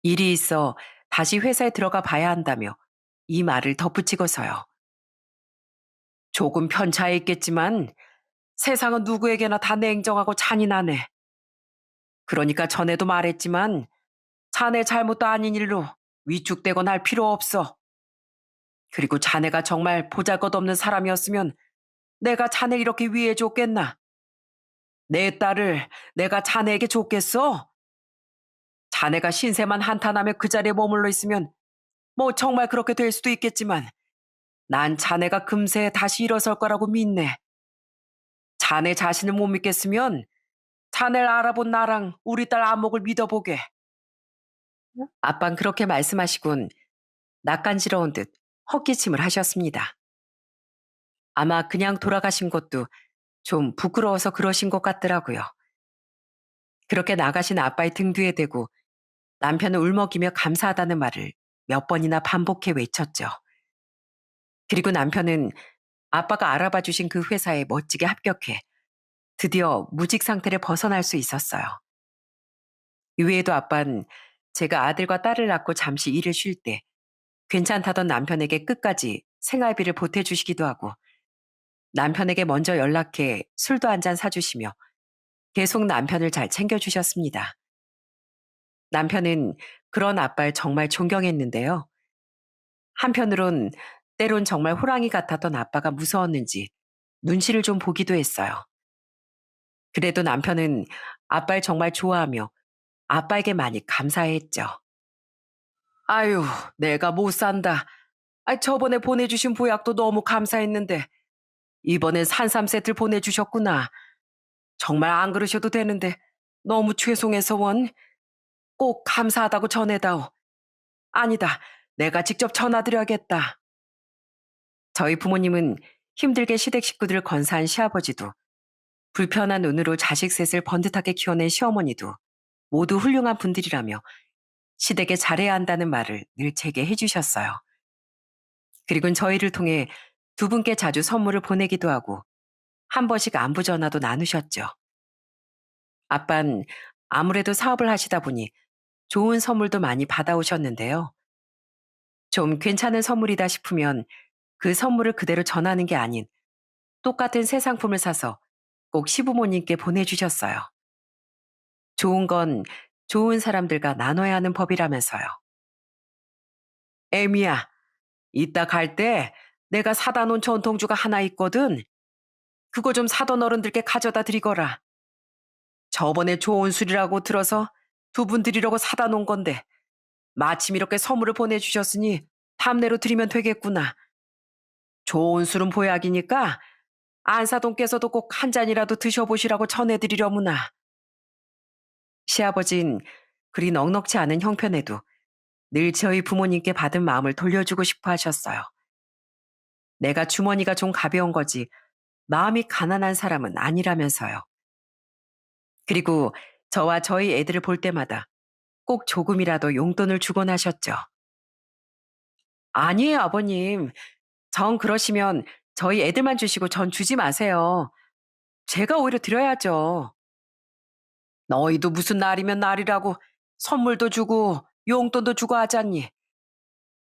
일이 있어 다시 회사에 들어가 봐야 한다며 이 말을 덧붙이고서요. 조금 편차해 있겠지만 세상은 누구에게나 다 냉정하고 잔인하네. 그러니까 전에도 말했지만 자네 잘못도 아닌 일로 위축되곤 할 필요 없어. 그리고 자네가 정말 보잘것없는 사람이었으면 내가 자네 이렇게 위해줬겠나? 내 딸을 내가 자네에게 줬겠어? 자네가 신세만 한탄하며 그 자리에 머물러 있으면 뭐 정말 그렇게 될 수도 있겠지만 난 자네가 금세 다시 일어설 거라고 믿네. 자네 자신을 못 믿겠으면 자네를 알아본 나랑 우리 딸 안목을 믿어보게. 아빤 그렇게 말씀하시곤 낯간지러운 듯 헛기침을 하셨습니다. 아마 그냥 돌아가신 것도 좀 부끄러워서 그러신 것 같더라고요. 그렇게 나가신 아빠의 등 뒤에 대고 남편은 울먹이며 감사하다는 말을 몇 번이나 반복해 외쳤죠. 그리고 남편은 아빠가 알아봐 주신 그 회사에 멋지게 합격해 드디어 무직 상태를 벗어날 수 있었어요. 이외에도 아빠는 제가 아들과 딸을 낳고 잠시 일을 쉴 때 괜찮다던 남편에게 끝까지 생활비를 보태주시기도 하고 남편에게 먼저 연락해 술도 한 잔 사주시며 계속 남편을 잘 챙겨주셨습니다. 남편은 그런 아빠를 정말 존경했는데요. 한편으론 때론 정말 호랑이 같았던 아빠가 무서웠는지 눈치를 좀 보기도 했어요. 그래도 남편은 아빠를 정말 좋아하며 아빠에게 많이 감사해했죠. 아유, 내가 못 산다. 저번에 보내주신 보약도 너무 감사했는데 이번엔 산삼 세트를 보내주셨구나. 정말 안 그러셔도 되는데 너무 죄송해서 원. 꼭 감사하다고 전해다오. 아니다, 내가 직접 전화드려야겠다. 저희 부모님은 힘들게 시댁 식구들을 건사한 시아버지도 불편한 눈으로 자식 셋을 번듯하게 키워낸 시어머니도 모두 훌륭한 분들이라며 시댁에 잘해야 한다는 말을 늘 제게 해주셨어요. 그리고 저희를 통해 두 분께 자주 선물을 보내기도 하고 한 번씩 안부 전화도 나누셨죠. 아빤 아무래도 사업을 하시다 보니 좋은 선물도 많이 받아오셨는데요. 좀 괜찮은 선물이다 싶으면 그 선물을 그대로 전하는 게 아닌 똑같은 새 상품을 사서 꼭 시부모님께 보내주셨어요. 좋은 건 좋은 사람들과 나눠야 하는 법이라면서요. 애미야, 이따 갈 때 내가 사다 놓은 전통주가 하나 있거든. 그거 좀 사돈 어른들께 가져다 드리거라. 저번에 좋은 술이라고 들어서 두 분 드리려고 사다 놓은 건데 마침 이렇게 선물을 보내주셨으니 답내로 드리면 되겠구나. 좋은 술은 보약이니까 안사돈께서도 꼭 한 잔이라도 드셔보시라고 전해드리려무나. 시아버진 그리 넉넉지 않은 형편에도 늘 저희 부모님께 받은 마음을 돌려주고 싶어 하셨어요. 내가 주머니가 좀 가벼운 거지 마음이 가난한 사람은 아니라면서요. 그리고 저와 저희 애들을 볼 때마다 꼭 조금이라도 용돈을 주곤 하셨죠. 아니에요, 아버님. 정 그러시면 저희 애들만 주시고 전 주지 마세요. 제가 오히려 드려야죠. 너희도 무슨 날이면 날이라고 선물도 주고 용돈도 주고 하잖니.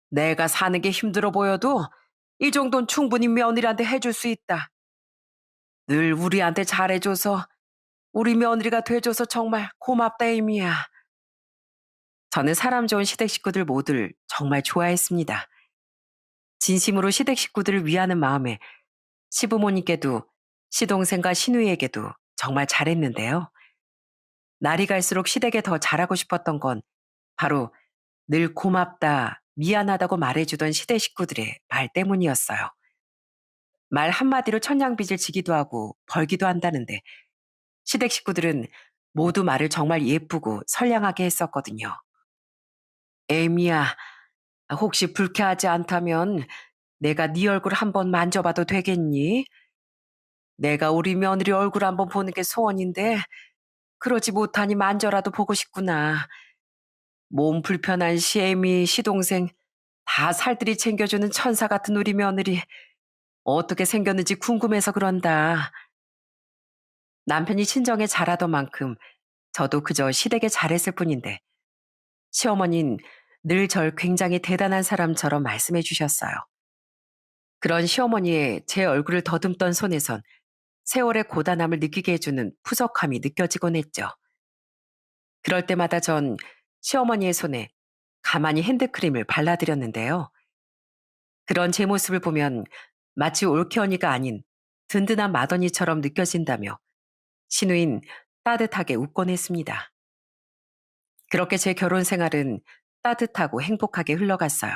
내가 사는 게 힘들어 보여도 이 정도는 충분히 며느리한테 해줄 수 있다. 늘 우리한테 잘해줘서 우리 며느리가 돼줘서 정말 고맙다 이미야. 저는 사람 좋은 시댁 식구들 모두를 정말 좋아했습니다. 진심으로 시댁 식구들을 위하는 마음에 시부모님께도 시동생과 시누이에게도 정말 잘했는데요. 날이 갈수록 시댁에 더 잘하고 싶었던 건 바로 늘 고맙다, 미안하다고 말해주던 시댁 식구들의 말 때문이었어요. 말 한마디로 천냥빚을 지기도 하고 벌기도 한다는데 시댁 식구들은 모두 말을 정말 예쁘고 선량하게 했었거든요. 애미야, 혹시 불쾌하지 않다면 내가 네 얼굴 한번 만져봐도 되겠니? 내가 우리 며느리 얼굴 한번 보는 게 소원인데 그러지 못하니 만져라도 보고 싶구나. 몸 불편한 시애미, 시동생 다 살들이 챙겨주는 천사 같은 우리 며느리 어떻게 생겼는지 궁금해서 그런다. 남편이 친정에 잘하던 만큼 저도 그저 시댁에 잘했을 뿐인데 시어머니는 늘 절 굉장히 대단한 사람처럼 말씀해 주셨어요. 그런 시어머니의 제 얼굴을 더듬던 손에선 세월의 고단함을 느끼게 해주는 푸석함이 느껴지곤 했죠. 그럴 때마다 전 시어머니의 손에 가만히 핸드크림을 발라드렸는데요. 그런 제 모습을 보면 마치 올케 언니가 아닌 든든한 맏언니처럼 느껴진다며 시누인 따뜻하게 웃곤 했습니다. 그렇게 제 결혼 생활은 따뜻하고 행복하게 흘러갔어요.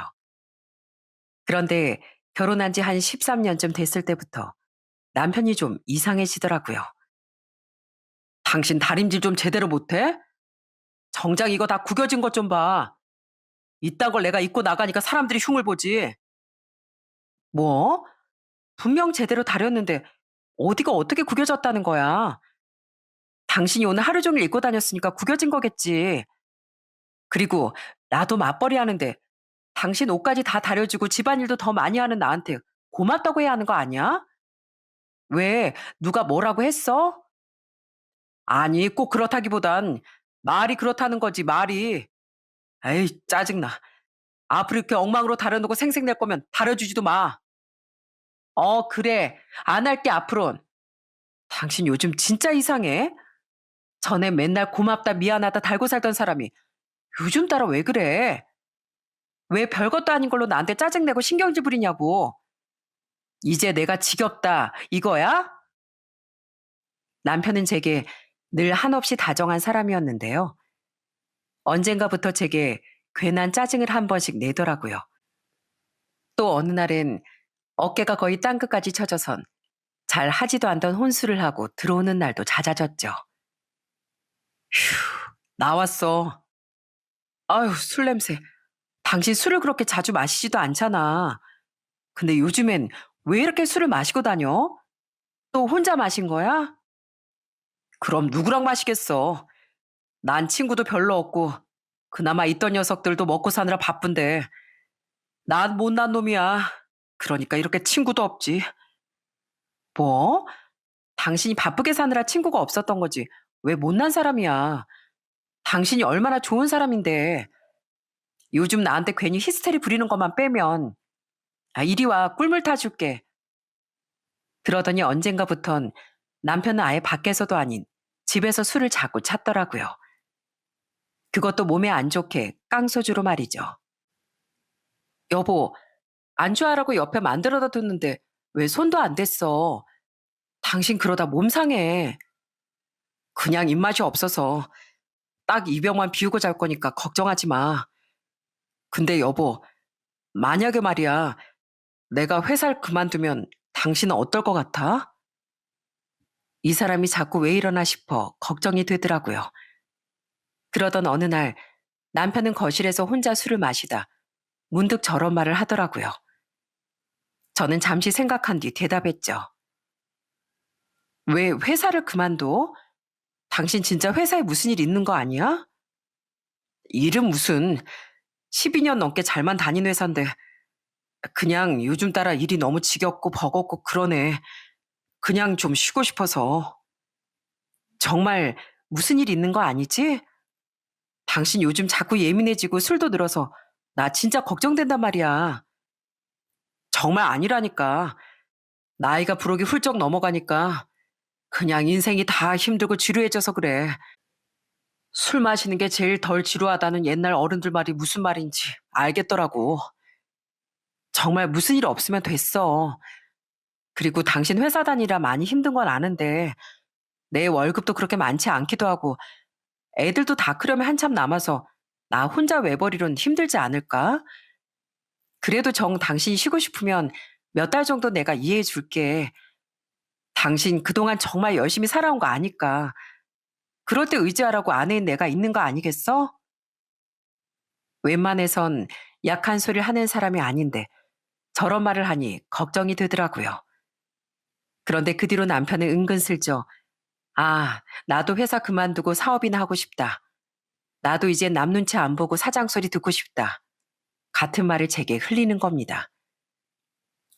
그런데 결혼한 지 한 13년쯤 됐을 때부터 남편이 좀 이상해지더라고요. 당신 다림질 좀 제대로 못해? 정장 이거 다 구겨진 것 좀 봐. 이딴 걸 내가 입고 나가니까 사람들이 흉을 보지. 뭐? 분명 제대로 다렸는데 어디가 어떻게 구겨졌다는 거야? 당신이 오늘 하루 종일 입고 다녔으니까 구겨진 거겠지. 그리고 나도 맞벌이 하는데 당신 옷까지 다 다려주고 집안일도 더 많이 하는 나한테 고맙다고 해야 하는 거 아니야? 왜? 누가 뭐라고 했어? 아니, 꼭 그렇다기보단 말이 그렇다는 거지, 말이. 에이, 짜증나. 앞으로 이렇게 엉망으로 다려놓고 생색낼 거면 다려주지도 마. 그래. 안 할게, 앞으론. 당신 요즘 진짜 이상해. 전에 맨날 고맙다, 미안하다 달고 살던 사람이 요즘 따라 왜 그래? 왜 별것도 아닌 걸로 나한테 짜증내고 신경질 부리냐고. 이제 내가 지겹다, 이거야? 남편은 제게 늘 한없이 다정한 사람이었는데요. 언젠가부터 제게 괜한 짜증을 한 번씩 내더라고요. 또 어느 날엔 어깨가 거의 땅끝까지 쳐져선 잘 하지도 않던 혼술을 하고 들어오는 날도 잦아졌죠. 휴, 나왔어. 아유, 술 냄새. 당신 술을 그렇게 자주 마시지도 않잖아. 근데 요즘엔 왜 이렇게 술을 마시고 다녀? 또 혼자 마신 거야? 그럼 누구랑 마시겠어? 난 친구도 별로 없고, 그나마 있던 녀석들도 먹고 사느라 바쁜데, 난 못난 놈이야. 그러니까 이렇게 친구도 없지. 뭐? 당신이 바쁘게 사느라 친구가 없었던 거지. 왜 못난 사람이야? 당신이 얼마나 좋은 사람인데, 요즘 나한테 괜히 히스테리 부리는 것만 빼면, 이리 와, 꿀물 타줄게. 그러더니 언젠가부턴 남편은 아예 밖에서도 아닌 집에서 술을 자꾸 찾더라고요. 그것도 몸에 안 좋게 깡소주로 말이죠. 여보, 안주하라고 옆에 만들어다 뒀는데 왜 손도 안 댔어? 당신 그러다 몸 상해. 그냥 입맛이 없어서 딱 이 병만 비우고 잘 거니까 걱정하지 마. 근데 여보, 만약에 말이야, 내가 회사를 그만두면 당신은 어떨 것 같아? 이 사람이 자꾸 왜 이러나 싶어 걱정이 되더라고요. 그러던 어느 날 남편은 거실에서 혼자 술을 마시다 문득 저런 말을 하더라고요. 저는 잠시 생각한 뒤 대답했죠. 왜 회사를 그만둬? 당신 진짜 회사에 무슨 일 있는 거 아니야? 일은 무슨 12년 넘게 잘만 다닌 회사인데 그냥 요즘 따라 일이 너무 지겹고 버겁고 그러네. 그냥 좀 쉬고 싶어서. 정말 무슨 일 있는 거 아니지? 당신 요즘 자꾸 예민해지고 술도 늘어서 나 진짜 걱정된단 말이야. 정말 아니라니까. 나이가 부록이 훌쩍 넘어가니까 그냥 인생이 다 힘들고 지루해져서 그래. 술 마시는 게 제일 덜 지루하다는 옛날 어른들 말이 무슨 말인지 알겠더라고. 정말 무슨 일 없으면 됐어. 그리고 당신 회사 다니라 많이 힘든 건 아는데 내 월급도 그렇게 많지 않기도 하고 애들도 다 크려면 한참 남아서 나 혼자 외벌이론 힘들지 않을까? 그래도 정 당신이 쉬고 싶으면 몇 달 정도 내가 이해해 줄게. 당신 그동안 정말 열심히 살아온 거 아니까. 그럴 때 의지하라고 아내인 내가 있는 거 아니겠어? 웬만해선 약한 소리를 하는 사람이 아닌데 저런 말을 하니 걱정이 되더라고요. 그런데 그 뒤로 남편은 은근슬쩍 나도 회사 그만두고 사업이나 하고 싶다. 나도 이제 남 눈치 안 보고 사장 소리 듣고 싶다. 같은 말을 제게 흘리는 겁니다.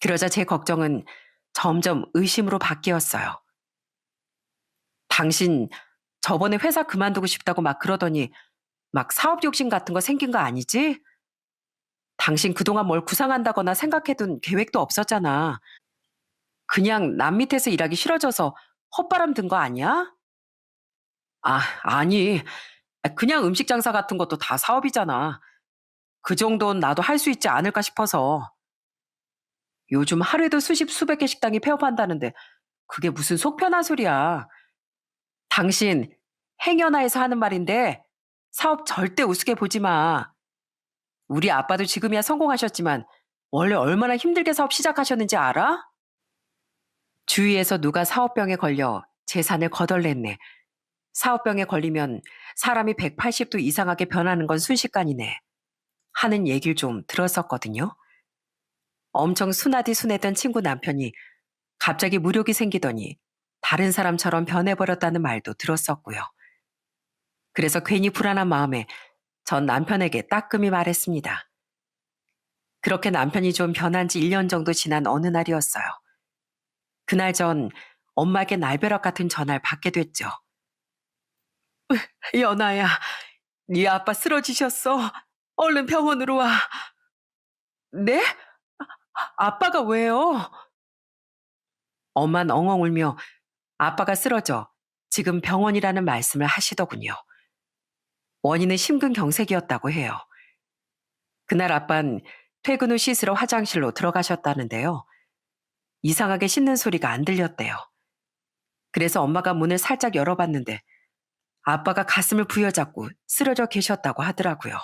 그러자 제 걱정은 점점 의심으로 바뀌었어요. 당신 저번에 회사 그만두고 싶다고 막 그러더니 막 사업 욕심 같은 거 생긴 거 아니지? 당신 그동안 뭘 구상한다거나 생각해둔 계획도 없었잖아. 그냥 남 밑에서 일하기 싫어져서 헛바람 든 거 아니야? 아니. 그냥 음식 장사 같은 것도 다 사업이잖아. 그 정도는 나도 할 수 있지 않을까 싶어서. 요즘 하루에도 수십 수백 개 식당이 폐업한다는데 그게 무슨 속 편한 소리야. 당신 행여나에서 하는 말인데 사업 절대 우습게 보지 마. 우리 아빠도 지금이야 성공하셨지만 원래 얼마나 힘들게 사업 시작하셨는지 알아? 주위에서 누가 사업병에 걸려 재산을 거덜냈네. 사업병에 걸리면 사람이 180도 이상하게 변하는 건 순식간이네. 하는 얘기를 좀 들었었거든요. 엄청 순하디 순했던 친구 남편이 갑자기 무력이 생기더니 다른 사람처럼 변해버렸다는 말도 들었었고요. 그래서 괜히 불안한 마음에 전 남편에게 따끔히 말했습니다. 그렇게 남편이 좀 변한 지 1년 정도 지난 어느 날이었어요. 그날 전 엄마에게 날벼락 같은 전화를 받게 됐죠. 연아야, 네 아빠 쓰러지셨어. 얼른 병원으로 와. 네? 아빠가 왜요? 엄만 엉엉 울며 아빠가 쓰러져 지금 병원이라는 말씀을 하시더군요. 원인은 심근경색이었다고 해요. 그날 아빤 퇴근 후 씻으러 화장실로 들어가셨다는데요. 이상하게 씻는 소리가 안 들렸대요. 그래서 엄마가 문을 살짝 열어봤는데 아빠가 가슴을 부여잡고 쓰러져 계셨다고 하더라고요.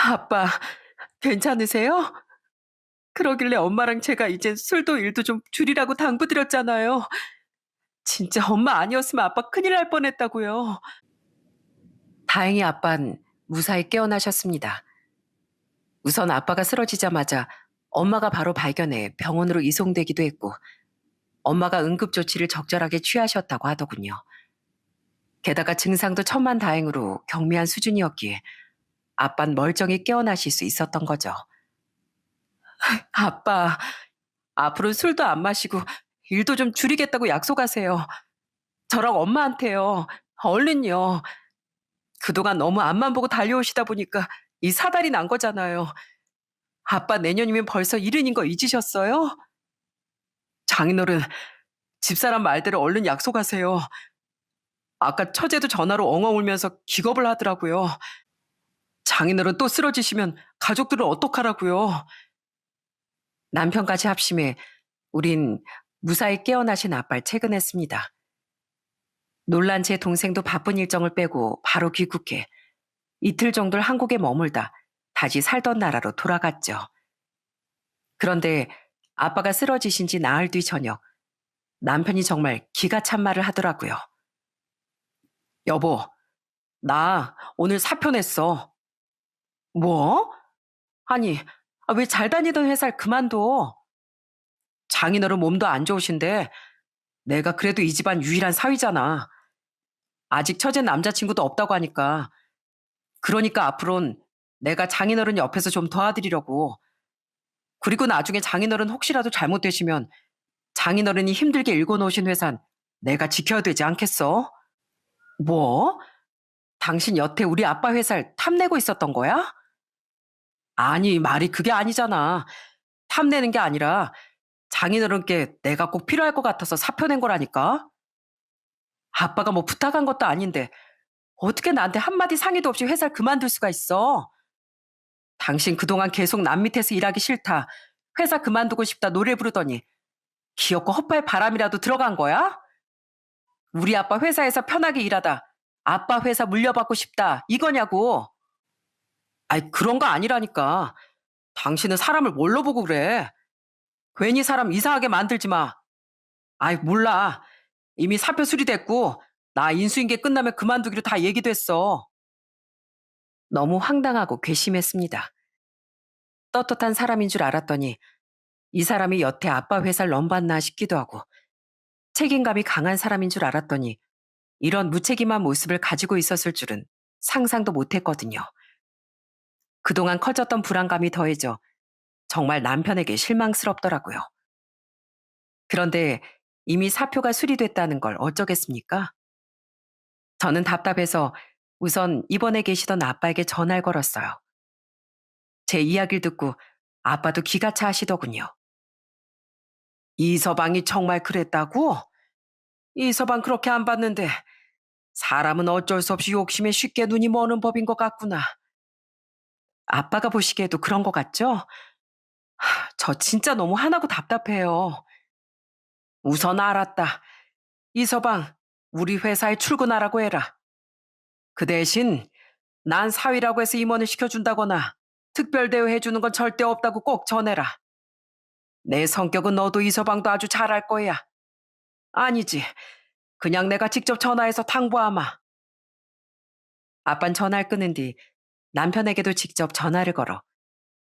아빠, 괜찮으세요? 그러길래 엄마랑 제가 이제 술도 일도 좀 줄이라고 당부드렸잖아요. 진짜 엄마 아니었으면 아빠 큰일 날 뻔했다고요. 다행히 아빤 무사히 깨어나셨습니다. 우선 아빠가 쓰러지자마자 엄마가 바로 발견해 병원으로 이송되기도 했고 엄마가 응급조치를 적절하게 취하셨다고 하더군요. 게다가 증상도 천만다행으로 경미한 수준이었기에 아빤 멀쩡히 깨어나실 수 있었던 거죠. 아빠, 앞으로 술도 안 마시고 일도 좀 줄이겠다고 약속하세요. 저랑 엄마한테요. 얼른요. 그동안 너무 앞만 보고 달려오시다 보니까 이 사달이 난 거잖아요. 아빠 내년이면 벌써 70인 거 잊으셨어요? 장인어른, 집사람 말대로 얼른 약속하세요. 아까 처제도 전화로 엉엉 울면서 기겁을 하더라고요. 장인어른 또 쓰러지시면 가족들은 어떡하라고요. 남편까지 합심해 우린 무사히 깨어나신 아빠를 퇴근했습니다. 놀란 제 동생도 바쁜 일정을 빼고 바로 귀국해 이틀 정도를 한국에 머물다 다시 살던 나라로 돌아갔죠. 그런데 아빠가 쓰러지신 지 나흘 뒤 저녁 남편이 정말 기가 찬 말을 하더라고요. 여보, 나 오늘 사표 냈어. 뭐? 아니, 왜 잘 다니던 회사를 그만둬? 장인어른 몸도 안 좋으신데 내가 그래도 이 집안 유일한 사위잖아. 아직 처제 남자친구도 없다고 하니까. 그러니까 앞으론 내가 장인어른 옆에서 좀 도와드리려고. 그리고 나중에 장인어른 혹시라도 잘못되시면 장인어른이 힘들게 일궈놓으신 회사는 내가 지켜야 되지 않겠어? 뭐? 당신 여태 우리 아빠 회사를 탐내고 있었던 거야? 아니, 말이 그게 아니잖아. 탐내는 게 아니라 장인어른께 내가 꼭 필요할 것 같아서 사표 낸 거라니까. 아빠가 뭐 부탁한 것도 아닌데 어떻게 나한테 한마디 상의도 없이 회사를 그만둘 수가 있어? 당신 그동안 계속 남 밑에서 일하기 싫다. 회사 그만두고 싶다 노래 부르더니 기어코 헛발 바람이라도 들어간 거야? 우리 아빠 회사에서 편하게 일하다 아빠 회사 물려받고 싶다 이거냐고. 아이 그런 거 아니라니까. 당신은 사람을 뭘로 보고 그래. 괜히 사람 이상하게 만들지 마. 아이 몰라. 이미 사표 수리됐고 나 인수인계 끝나면 그만두기로 다 얘기됐어. 너무 황당하고 괘씸했습니다. 떳떳한 사람인 줄 알았더니 이 사람이 여태 아빠 회사를 넘봤나 싶기도 하고 책임감이 강한 사람인 줄 알았더니 이런 무책임한 모습을 가지고 있었을 줄은 상상도 못했거든요. 그동안 커졌던 불안감이 더해져 정말 남편에게 실망스럽더라고요. 그런데 이미 사표가 수리됐다는 걸 어쩌겠습니까? 저는 답답해서 우선 입원해 계시던 아빠에게 전화를 걸었어요. 제 이야기를 듣고 아빠도 기가 차 하시더군요. 이서방이 정말 그랬다고? 이서방 그렇게 안 봤는데 사람은 어쩔 수 없이 욕심에 쉽게 눈이 머는 법인 것 같구나. 아빠가 보시기에도 그런 것 같죠? 저 진짜 너무 화나고 답답해요. 우선 알았다. 이서방, 우리 회사에 출근하라고 해라. 그 대신 난 사위라고 해서 임원을 시켜준다거나 특별 대우 해주는 건 절대 없다고 꼭 전해라. 내 성격은 너도 이서방도 아주 잘 알 거야. 아니지. 그냥 내가 직접 전화해서 당부하마. 아빤 전화를 끊은 뒤 남편에게도 직접 전화를 걸어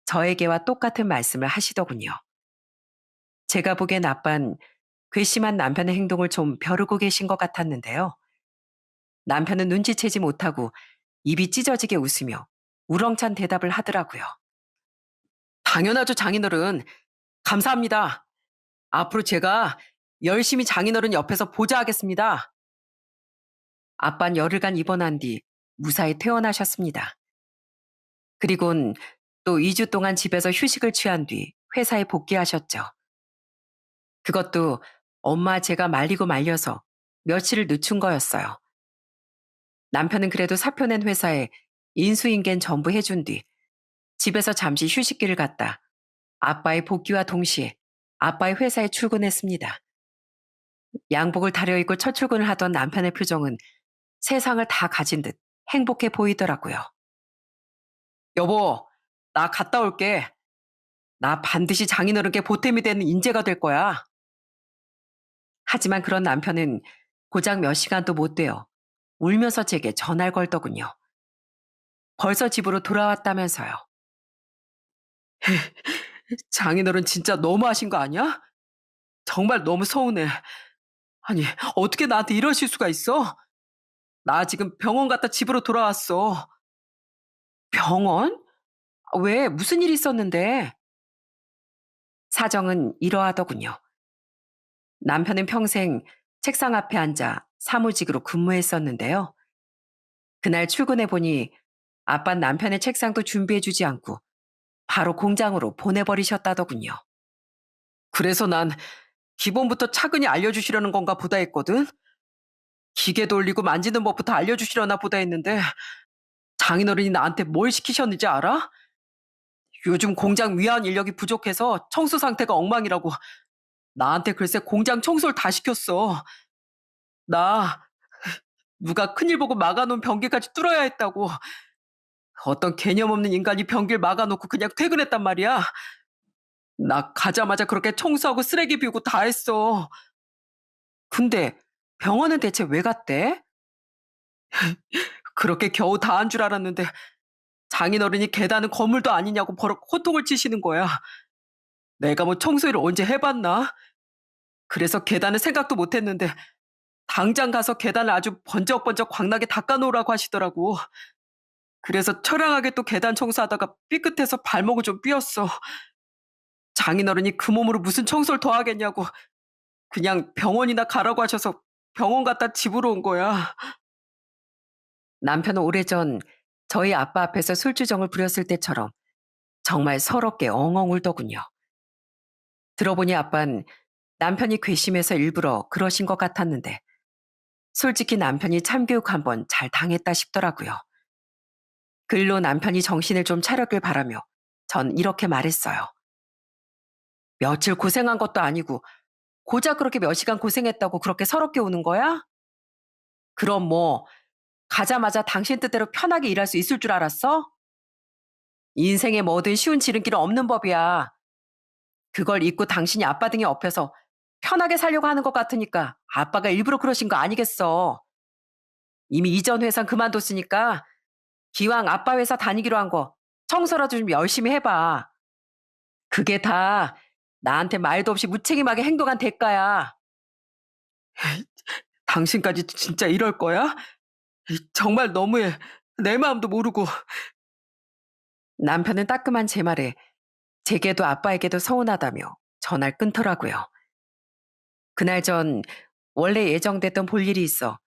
저에게와 똑같은 말씀을 하시더군요. 제가 보기엔 아빤 괘씸한 남편의 행동을 좀 벼르고 계신 것 같았는데요. 남편은 눈치채지 못하고 입이 찢어지게 웃으며 우렁찬 대답을 하더라고요. 당연하죠, 장인어른. 감사합니다. 앞으로 제가 열심히 장인어른 옆에서 보좌하겠습니다. 아빤 열흘간 입원한 뒤 무사히 퇴원하셨습니다. 그리곤 또 2주 동안 집에서 휴식을 취한 뒤 회사에 복귀하셨죠. 그것도 엄마 제가 말리고 말려서 며칠을 늦춘 거였어요. 남편은 그래도 사표 낸 회사에 인수인계는 전부 해준 뒤 집에서 잠시 휴식기를 갖다 아빠의 복귀와 동시에 아빠의 회사에 출근했습니다. 양복을 다려입고 첫 출근을 하던 남편의 표정은 세상을 다 가진 듯 행복해 보이더라고요. 여보, 나 갔다 올게. 나 반드시 장인어른께 보탬이 되는 인재가 될 거야. 하지만 그런 남편은 고작 몇 시간도 못 돼요. 울면서 제게 전화를 걸더군요. 벌써 집으로 돌아왔다면서요. 장인어른 진짜 너무하신 거 아니야? 정말 너무 서운해. 아니, 어떻게 나한테 이러실 수가 있어? 나 지금 병원 갔다 집으로 돌아왔어. 병원? 왜? 무슨 일이 있었는데? 사정은 이러하더군요. 남편은 평생 책상 앞에 앉아 사무직으로 근무했었는데요. 그날 출근해 보니 아빤 남편의 책상도 준비해주지 않고 바로 공장으로 보내버리셨다더군요. 그래서 난 기본부터 차근히 알려주시려는 건가 보다 했거든? 기계 돌리고 만지는 법부터 알려주시려나 보다 했는데 장인어른이 나한테 뭘 시키셨는지 알아? 요즘 공장 위안 인력이 부족해서 청소 상태가 엉망이라고 나한테 글쎄 공장 청소를 다 시켰어. 나 누가 큰일 보고 막아놓은 변기까지 뚫어야 했다고. 어떤 개념 없는 인간이 변기를 막아놓고 그냥 퇴근했단 말이야. 나 가자마자 그렇게 청소하고 쓰레기 비우고 다 했어. 근데 병원은 대체 왜 갔대? 그렇게 겨우 다 한 줄 알았는데 장인어른이 계단은 건물도 아니냐고 버럭 호통을 치시는 거야. 내가 뭐 청소일을 언제 해봤나? 그래서 계단은 생각도 못했는데 당장 가서 계단을 아주 번쩍번쩍 광나게 닦아놓으라고 하시더라고. 그래서 처량하게 또 계단 청소하다가 삐끗해서 발목을 좀 삐었어. 장인어른이 그 몸으로 무슨 청소를 더 하겠냐고 그냥 병원이나 가라고 하셔서 병원 갔다 집으로 온 거야. 남편은 오래전 저희 아빠 앞에서 술주정을 부렸을 때처럼 정말 서럽게 엉엉 울더군요. 들어보니 아빤 남편이 괘씸해서 일부러 그러신 것 같았는데 솔직히 남편이 참교육 한번 잘 당했다 싶더라고요. 그 일로 남편이 정신을 좀 차렸길 바라며 전 이렇게 말했어요. 며칠 고생한 것도 아니고 고작 그렇게 몇 시간 고생했다고 그렇게 서럽게 우는 거야? 그럼 뭐 가자마자 당신 뜻대로 편하게 일할 수 있을 줄 알았어? 인생에 뭐든 쉬운 지름길은 없는 법이야. 그걸 잊고 당신이 아빠 등에 업혀서 편하게 살려고 하는 것 같으니까 아빠가 일부러 그러신 거 아니겠어. 이미 이전 회사 그만뒀으니까 기왕 아빠 회사 다니기로 한 거 청소라도 좀 열심히 해봐. 그게 다 나한테 말도 없이 무책임하게 행동한 대가야. 당신까지 진짜 이럴 거야? 정말 너무해. 내 마음도 모르고. 남편은 따끔한 제 말에 제게도 아빠에게도 서운하다며 전화를 끊더라고요. 그날 전 원래 예정됐던 볼 일이 있어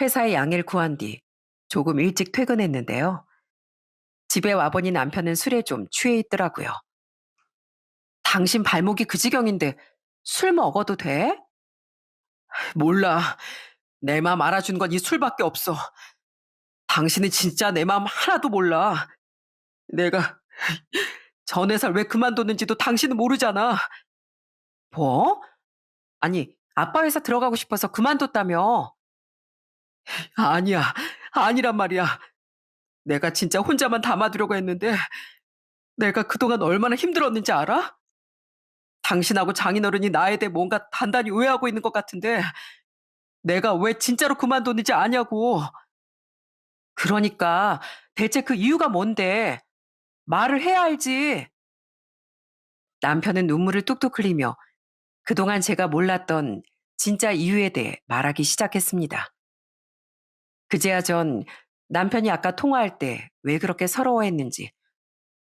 회사에 양해를 구한 뒤 조금 일찍 퇴근했는데요. 집에 와보니 남편은 술에 좀 취해 있더라고요. 당신 발목이 그 지경인데 술 먹어도 돼? 몰라. 내 마음 알아준 건 이 술밖에 없어. 당신은 진짜 내 마음 하나도 몰라. 내가 전 회사를 왜 그만뒀는지도 당신은 모르잖아. 뭐? 아니, 아빠 회사 들어가고 싶어서 그만뒀다며. 아니야. 아니란 말이야. 내가 진짜 혼자만 담아두려고 했는데 내가 그동안 얼마나 힘들었는지 알아? 당신하고 장인어른이 나에 대해 뭔가 단단히 오해하고 있는 것 같은데 내가 왜 진짜로 그만뒀는지 아냐고. 그러니까 대체 그 이유가 뭔데? 말을 해야 알지. 남편은 눈물을 뚝뚝 흘리며 그동안 제가 몰랐던 진짜 이유에 대해 말하기 시작했습니다. 그제야 전 남편이 아까 통화할 때 왜 그렇게 서러워했는지,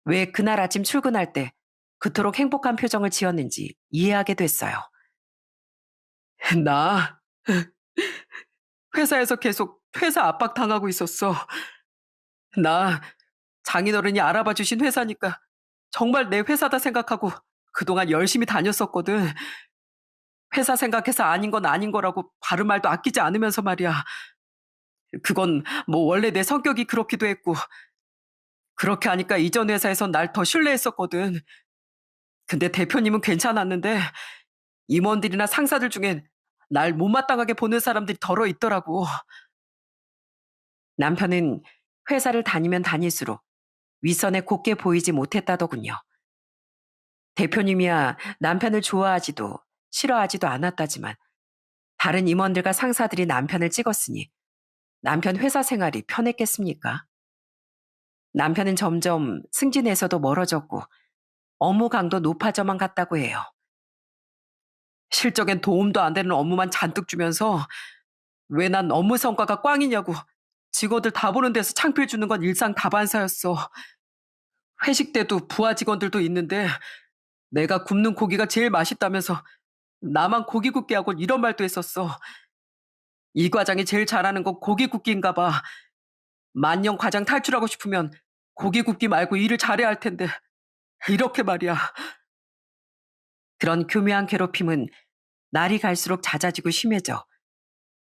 왜 그날 아침 출근할 때 그토록 행복한 표정을 지었는지 이해하게 됐어요. 나 회사에서 계속 회사 압박 당하고 있었어. 나 장인어른이 알아봐 주신 회사니까 정말 내 회사다 생각하고 그동안 열심히 다녔었거든. 회사 생각해서 아닌 건 아닌 거라고 바른 말도 아끼지 않으면서 말이야. 그건 뭐 원래 내 성격이 그렇기도 했고, 그렇게 하니까 이전 회사에선 날 더 신뢰했었거든. 근데 대표님은 괜찮았는데 임원들이나 상사들 중엔 날 못마땅하게 보는 사람들이 덜어 있더라고. 남편은 회사를 다니면 다닐수록 윗선에 곱게 보이지 못했다더군요. 대표님이야 남편을 좋아하지도 싫어하지도 않았다지만 다른 임원들과 상사들이 남편을 찍었으니 남편 회사 생활이 편했겠습니까? 남편은 점점 승진에서도 멀어졌고 업무 강도 높아져만 갔다고 해요. 실적엔 도움도 안 되는 업무만 잔뜩 주면서 왜 난 업무 성과가 꽝이냐고 직원들 다 보는 데서 창피해 주는 건 일상 다반사였어. 회식 때도 부하 직원들도 있는데 내가 굽는 고기가 제일 맛있다면서 나만 고기 굽게 하고 이런 말도 했었어. 이 과장이 제일 잘하는 건 고기 굽기인가 봐. 만년 과장 탈출하고 싶으면 고기 굽기 말고 일을 잘해야 할 텐데. 이렇게 말이야. 그런 교묘한 괴롭힘은 날이 갈수록 잦아지고 심해져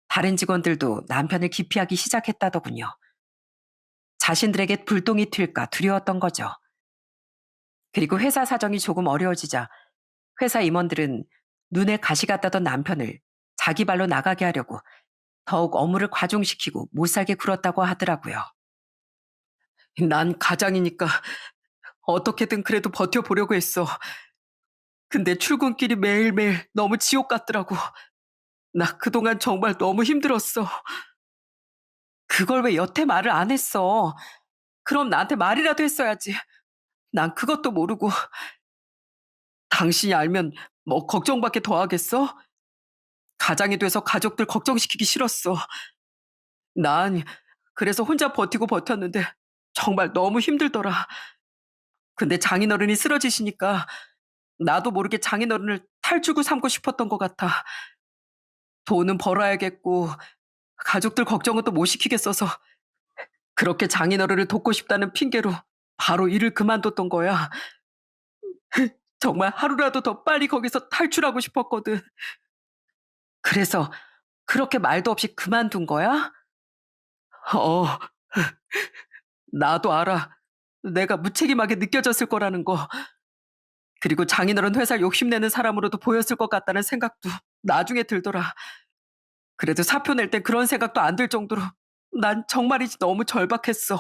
다른 직원들도 남편을 기피하기 시작했다더군요. 자신들에게 불똥이 튈까 두려웠던 거죠. 그리고 회사 사정이 조금 어려워지자 회사 임원들은 눈에 가시 같다던 남편을 자기 발로 나가게 하려고 더욱 업무를 과중시키고 못살게 굴었다고 하더라고요. 난 가장이니까 어떻게든 그래도 버텨보려고 했어. 근데 출근길이 매일매일 너무 지옥 같더라고. 나 그동안 정말 너무 힘들었어. 그걸 왜 여태 말을 안 했어? 그럼 나한테 말이라도 했어야지. 난 그것도 모르고. 당신이 알면 뭐 걱정밖에 더 하겠어? 가장이 돼서 가족들 걱정시키기 싫었어. 난 그래서 혼자 버티고 버텼는데 정말 너무 힘들더라. 근데 장인어른이 쓰러지시니까 나도 모르게 장인어른을 탈주고 삼고 싶었던 것 같아. 돈은 벌어야겠고 가족들 걱정은 또 못 시키겠어서 그렇게 장인어른을 돕고 싶다는 핑계로 바로 일을 그만뒀던 거야. 정말 하루라도 더 빨리 거기서 탈출하고 싶었거든. 그래서 그렇게 말도 없이 그만둔 거야? 어, 나도 알아. 내가 무책임하게 느껴졌을 거라는 거. 그리고 장인어른 회사 욕심내는 사람으로도 보였을 것 같다는 생각도 나중에 들더라. 그래도 사표 낼 땐 그런 생각도 안 들 정도로 난 정말이지 너무 절박했어.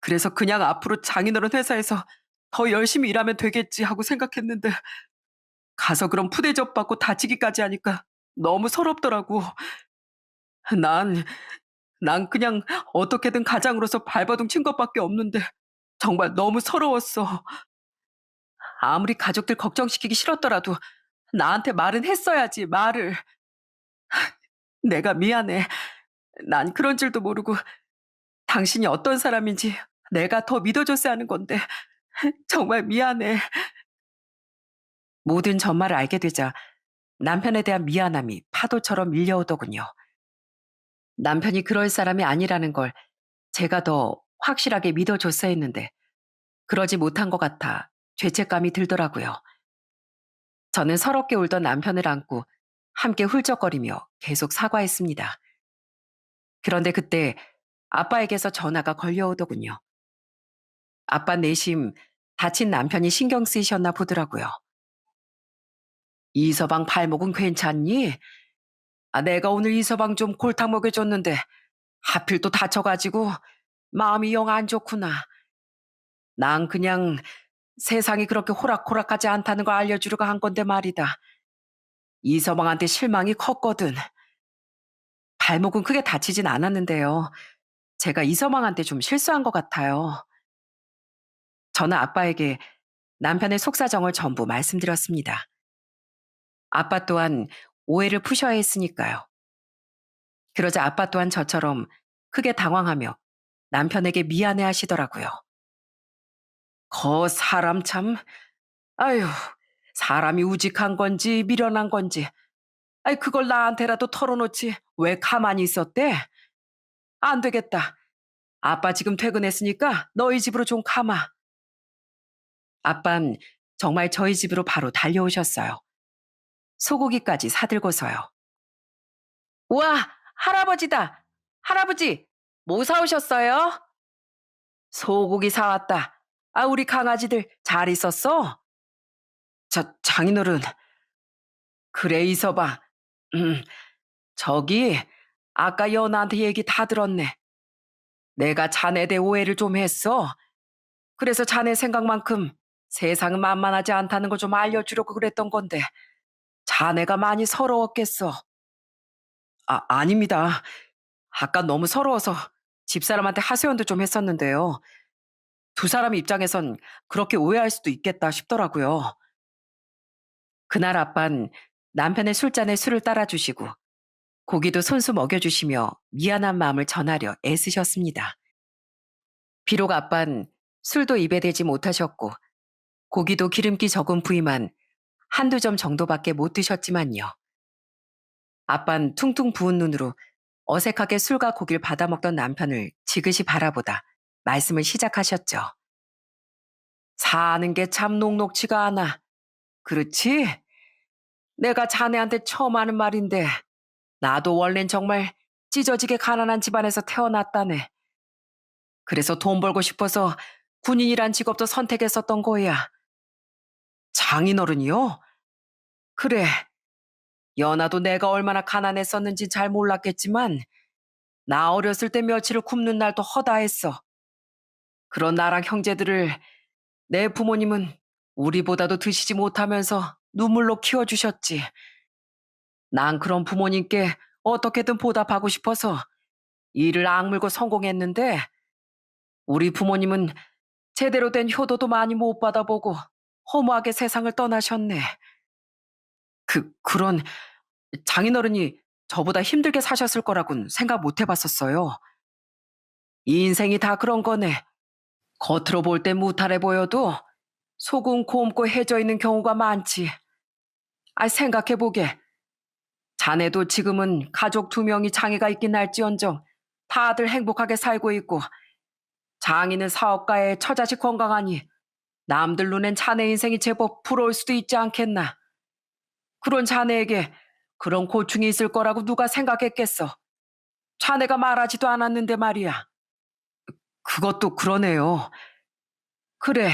그래서 그냥 앞으로 장인어른 회사에서 더 열심히 일하면 되겠지 하고 생각했는데 가서 그럼 푸대접 받고 다치기까지 하니까 너무 서럽더라고. 난, 난 그냥 어떻게든 가장으로서 발버둥 친 것밖에 없는데 정말 너무 서러웠어. 아무리 가족들 걱정시키기 싫었더라도 나한테 말은 했어야지, 말을. 내가 미안해. 난 그런 줄도 모르고 당신이 어떤 사람인지 내가 더 믿어줬어야 하는 건데 정말 미안해. 모든 전말을 알게 되자 남편에 대한 미안함이 파도처럼 밀려오더군요. 남편이 그럴 사람이 아니라는 걸 제가 더 확실하게 믿어줬어야 했는데 그러지 못한 것 같아 죄책감이 들더라고요. 저는 서럽게 울던 남편을 안고 함께 훌쩍거리며 계속 사과했습니다. 그런데 그때 아빠에게서 전화가 걸려오더군요. 아빠 내심 다친 남편이 신경 쓰이셨나 보더라고요. 이서방 발목은 괜찮니? 아, 내가 오늘 이서방 좀 골탕 먹여줬는데 하필 또 다쳐가지고 마음이 영 안 좋구나. 난 그냥 세상이 그렇게 호락호락하지 않다는 걸 알려주려고 한 건데 말이다. 이서방한테 실망이 컸거든. 발목은 크게 다치진 않았는데요. 제가 이서방한테 좀 실수한 것 같아요. 저는 아빠에게 남편의 속사정을 전부 말씀드렸습니다. 아빠 또한 오해를 푸셔야 했으니까요. 그러자 아빠 또한 저처럼 크게 당황하며 남편에게 미안해 하시더라고요. 사람 참, 아유, 사람이 우직한 건지 미련한 건지, 아이, 그걸 나한테라도 털어놓지 왜 가만히 있었대? 안 되겠다. 아빠 지금 퇴근했으니까 너희 집으로 좀 가마. 아빤 정말 저희 집으로 바로 달려오셨어요. 소고기까지 사들고서요. 우와, 할아버지다. 할아버지, 뭐 사오셨어요? 소고기 사왔다. 아, 우리 강아지들 잘 있었어? 장인어른, 그래, 있어봐. 음, 저기, 아까 연아한테 얘기 다 들었네. 내가 자네 대 오해를 좀 했어. 그래서 자네 생각만큼 세상은 만만하지 않다는 걸 좀 알려주려고 그랬던 건데, 자네가 많이 서러웠겠어. 아닙니다. 아까 너무 서러워서 집사람한테 하소연도 좀 했었는데요. 두 사람 입장에선 그렇게 오해할 수도 있겠다 싶더라고요. 그날 아빤 남편의 술잔에 술을 따라주시고 고기도 손수 먹여주시며 미안한 마음을 전하려 애쓰셨습니다. 비록 아빤 술도 입에 대지 못하셨고 고기도 기름기 적은 부위만 한두 점 정도밖에 못 드셨지만요. 아빤 퉁퉁 부은 눈으로 어색하게 술과 고기를 받아먹던 남편을 지그시 바라보다 말씀을 시작하셨죠. 사는 게 참 녹록지가 않아. 그렇지? 내가 자네한테 처음 하는 말인데 나도 원래는 정말 찢어지게 가난한 집안에서 태어났다네. 그래서 돈 벌고 싶어서 군인이란 직업도 선택했었던 거야. 장인어른이요? 그래. 연아도 내가 얼마나 가난했었는지 잘 몰랐겠지만 나 어렸을 때 며칠을 굶는 날도 허다했어. 그런 나랑 형제들을 내 부모님은 우리보다도 드시지 못하면서 눈물로 키워주셨지. 난 그런 부모님께 어떻게든 보답하고 싶어서 일을 악물고 성공했는데 우리 부모님은 제대로 된 효도도 많이 못 받아보고 허무하게 세상을 떠나셨네. 그런 장인어른이 저보다 힘들게 사셨을 거라고는 생각 못 해봤었어요. 이 인생이 다 그런 거네. 겉으로 볼 땐 무탈해 보여도 속은 곰고 해져 있는 경우가 많지. 생각해보게. 자네도 지금은 가족 두 명이 장애가 있긴 할지언정 다들 행복하게 살고 있고 장인은 사업가에 처자식 건강하니 남들 눈엔 자네 인생이 제법 부러울 수도 있지 않겠나. 그런 자네에게 그런 고충이 있을 거라고 누가 생각했겠어. 자네가 말하지도 않았는데 말이야. 그것도 그러네요. 그래.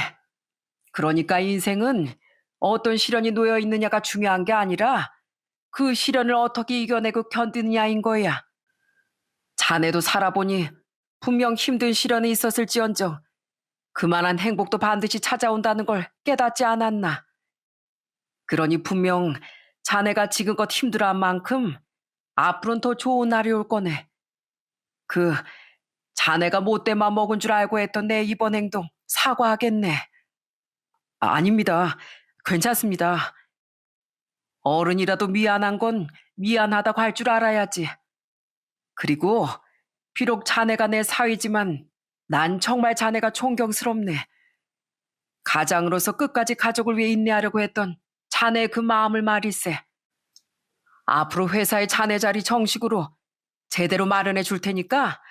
그러니까 인생은 어떤 시련이 놓여 있느냐가 중요한 게 아니라 그 시련을 어떻게 이겨내고 견디느냐인 거야. 자네도 살아보니 분명 힘든 시련이 있었을지언정 그만한 행복도 반드시 찾아온다는 걸 깨닫지 않았나. 그러니 분명 자네가 지금껏 힘들어한 만큼 앞으로는 더 좋은 날이 올 거네. 그 자네가 못돼만 먹은 줄 알고 했던 내 이번 행동 사과하겠네. 아닙니다. 괜찮습니다. 어른이라도 미안한 건 미안하다고 할 줄 알아야지. 그리고 비록 자네가 내 사위지만 난 정말 자네가 존경스럽네. 가장으로서 끝까지 가족을 위해 인내하려고 했던 자네의 그 마음을 말일세. 앞으로 회사의 자네 자리 정식으로 제대로 마련해 줄 테니까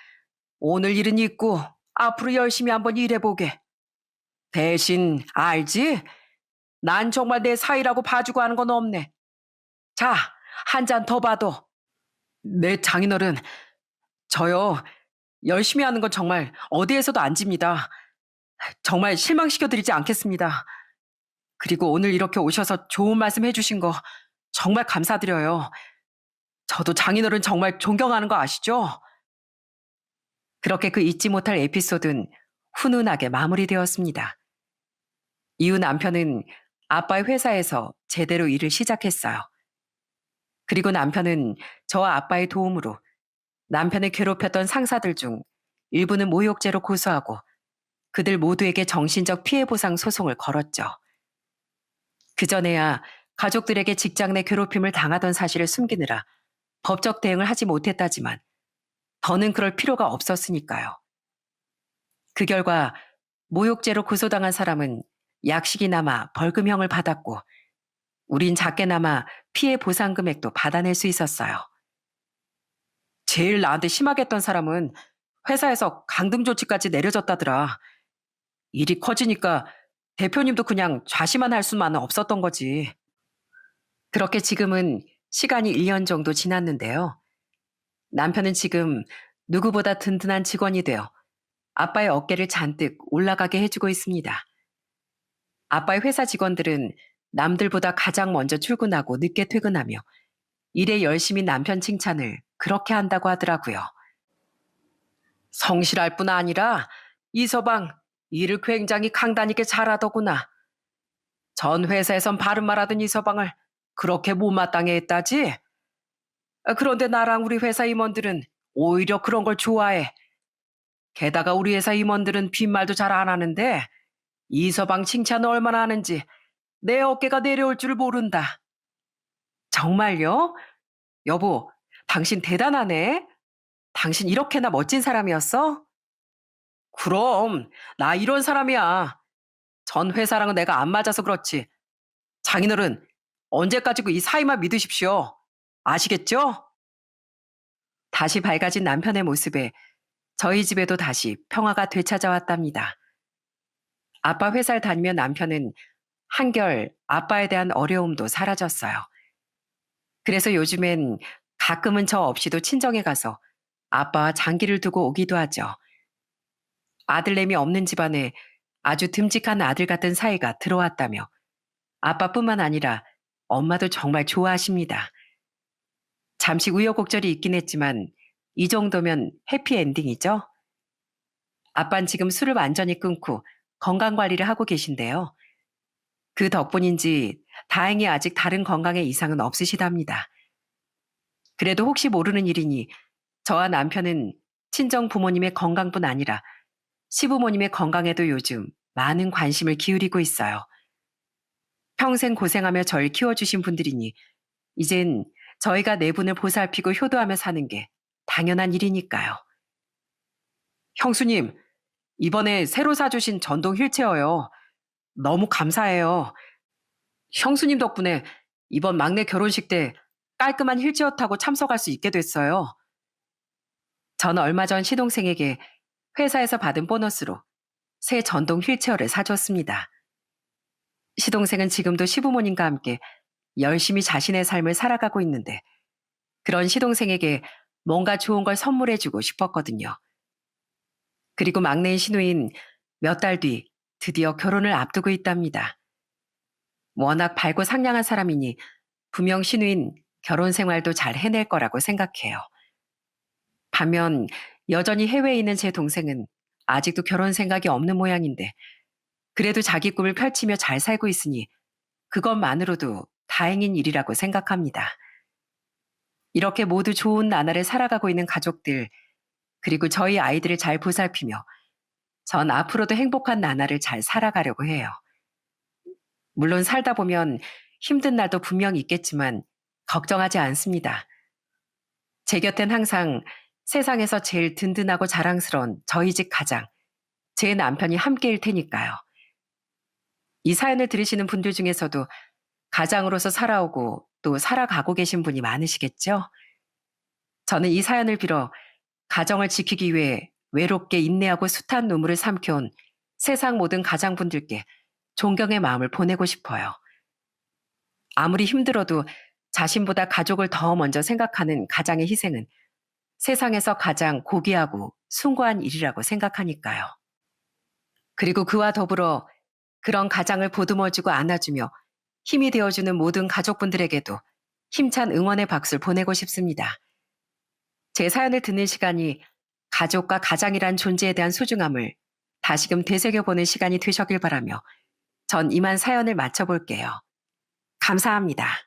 오늘 일은 잊고 앞으로 열심히 한번 일해보게. 대신 알지? 난 정말 내 사위라고 봐주고 하는 건 없네. 자, 한 잔 더 봐도. 네, 장인어른. 저요, 열심히 하는 건 정말 어디에서도 안 집니다. 정말 실망시켜드리지 않겠습니다. 그리고 오늘 이렇게 오셔서 좋은 말씀 해주신 거 정말 감사드려요. 저도 장인어른 정말 존경하는 거 아시죠? 그렇게 그 잊지 못할 에피소드는 훈훈하게 마무리되었습니다. 이후 남편은 아빠의 회사에서 제대로 일을 시작했어요. 그리고 남편은 저와 아빠의 도움으로 남편을 괴롭혔던 상사들 중 일부는 모욕죄로 고소하고 그들 모두에게 정신적 피해 보상 소송을 걸었죠. 그전에야 가족들에게 직장 내 괴롭힘을 당하던 사실을 숨기느라 법적 대응을 하지 못했다지만 더는 그럴 필요가 없었으니까요. 그 결과 모욕죄로 고소당한 사람은 약식이나마 벌금형을 받았고 우린 작게나마 피해 보상 금액도 받아낼 수 있었어요. 제일 나한테 심하게 했던 사람은 회사에서 강등 조치까지 내려졌다더라. 일이 커지니까 대표님도 그냥 좌시만 할 수만은 없었던 거지. 그렇게 지금은 시간이 1년 정도 지났는데요. 남편은 지금 누구보다 든든한 직원이 되어 아빠의 어깨를 잔뜩 올라가게 해주고 있습니다. 아빠의 회사 직원들은 남들보다 가장 먼저 출근하고 늦게 퇴근하며 일에 열심히 남편 칭찬을 그렇게 한다고 하더라고요. 성실할 뿐 아니라 이서방 일을 굉장히 강단있게 잘하더구나. 전 회사에선 바른말하던 이서방을 그렇게 못마땅해 했다지? 그런데 나랑 우리 회사 임원들은 오히려 그런 걸 좋아해. 게다가 우리 회사 임원들은 빈말도 잘 안 하는데 이서방 칭찬을 얼마나 하는지 내 어깨가 내려올 줄 모른다. 정말요? 여보, 당신 대단하네. 당신 이렇게나 멋진 사람이었어? 그럼, 나 이런 사람이야. 전 회사랑은 내가 안 맞아서 그렇지. 장인어른, 언제까지고 이 사이만 믿으십시오. 아시겠죠? 다시 밝아진 남편의 모습에 저희 집에도 다시 평화가 되찾아왔답니다. 아빠 회사를 다니며 남편은 한결 아빠에 대한 어려움도 사라졌어요. 그래서 요즘엔 가끔은 저 없이도 친정에 가서 아빠와 장기를 두고 오기도 하죠. 아들내미 없는 집안에 아주 듬직한 아들 같은 사이가 들어왔다며 아빠뿐만 아니라 엄마도 정말 좋아하십니다. 잠시 우여곡절이 있긴 했지만 이 정도면 해피엔딩이죠. 아빠는 지금 술을 완전히 끊고 건강관리를 하고 계신데요. 그 덕분인지 다행히 아직 다른 건강에 이상은 없으시답니다. 그래도 혹시 모르는 일이니 저와 남편은 친정 부모님의 건강뿐 아니라 시부모님의 건강에도 요즘 많은 관심을 기울이고 있어요. 평생 고생하며 절 키워주신 분들이니 이젠 저희가 네 분을 보살피고 효도하며 사는 게 당연한 일이니까요. 형수님, 이번에 새로 사주신 전동 휠체어요. 너무 감사해요. 형수님 덕분에 이번 막내 결혼식 때 깔끔한 휠체어 타고 참석할 수 있게 됐어요. 저는 얼마 전 시동생에게 회사에서 받은 보너스로 새 전동 휠체어를 사줬습니다. 시동생은 지금도 시부모님과 함께 열심히 자신의 삶을 살아가고 있는데 그런 시동생에게 뭔가 좋은 걸 선물해주고 싶었거든요. 그리고 막내인 신우인 몇 달 뒤 드디어 결혼을 앞두고 있답니다. 워낙 밝고 상냥한 사람이니 분명 신우인 결혼 생활도 잘 해낼 거라고 생각해요. 반면 여전히 해외에 있는 제 동생은 아직도 결혼 생각이 없는 모양인데 그래도 자기 꿈을 펼치며 잘 살고 있으니 그것만으로도 다행인 일이라고 생각합니다. 이렇게 모두 좋은 나날을 살아가고 있는 가족들, 그리고 저희 아이들을 잘 보살피며 전 앞으로도 행복한 나날을 잘 살아가려고 해요. 물론 살다 보면 힘든 날도 분명히 있겠지만 걱정하지 않습니다. 제 곁엔 항상 세상에서 제일 든든하고 자랑스러운 저희 집 가장, 제 남편이 함께일 테니까요. 이 사연을 들으시는 분들 중에서도 가장으로서 살아오고 또 살아가고 계신 분이 많으시겠죠? 저는 이 사연을 빌어 가정을 지키기 위해 외롭게 인내하고 숱한 눈물을 삼켜온 세상 모든 가장분들께 존경의 마음을 보내고 싶어요. 아무리 힘들어도 자신보다 가족을 더 먼저 생각하는 가장의 희생은 세상에서 가장 고귀하고 숭고한 일이라고 생각하니까요. 그리고 그와 더불어 그런 가장을 보듬어주고 안아주며 힘이 되어주는 모든 가족분들에게도 힘찬 응원의 박수를 보내고 싶습니다. 제 사연을 듣는 시간이 가족과 가장이란 존재에 대한 소중함을 다시금 되새겨보는 시간이 되셨길 바라며 전 이만 사연을 마쳐볼게요. 감사합니다.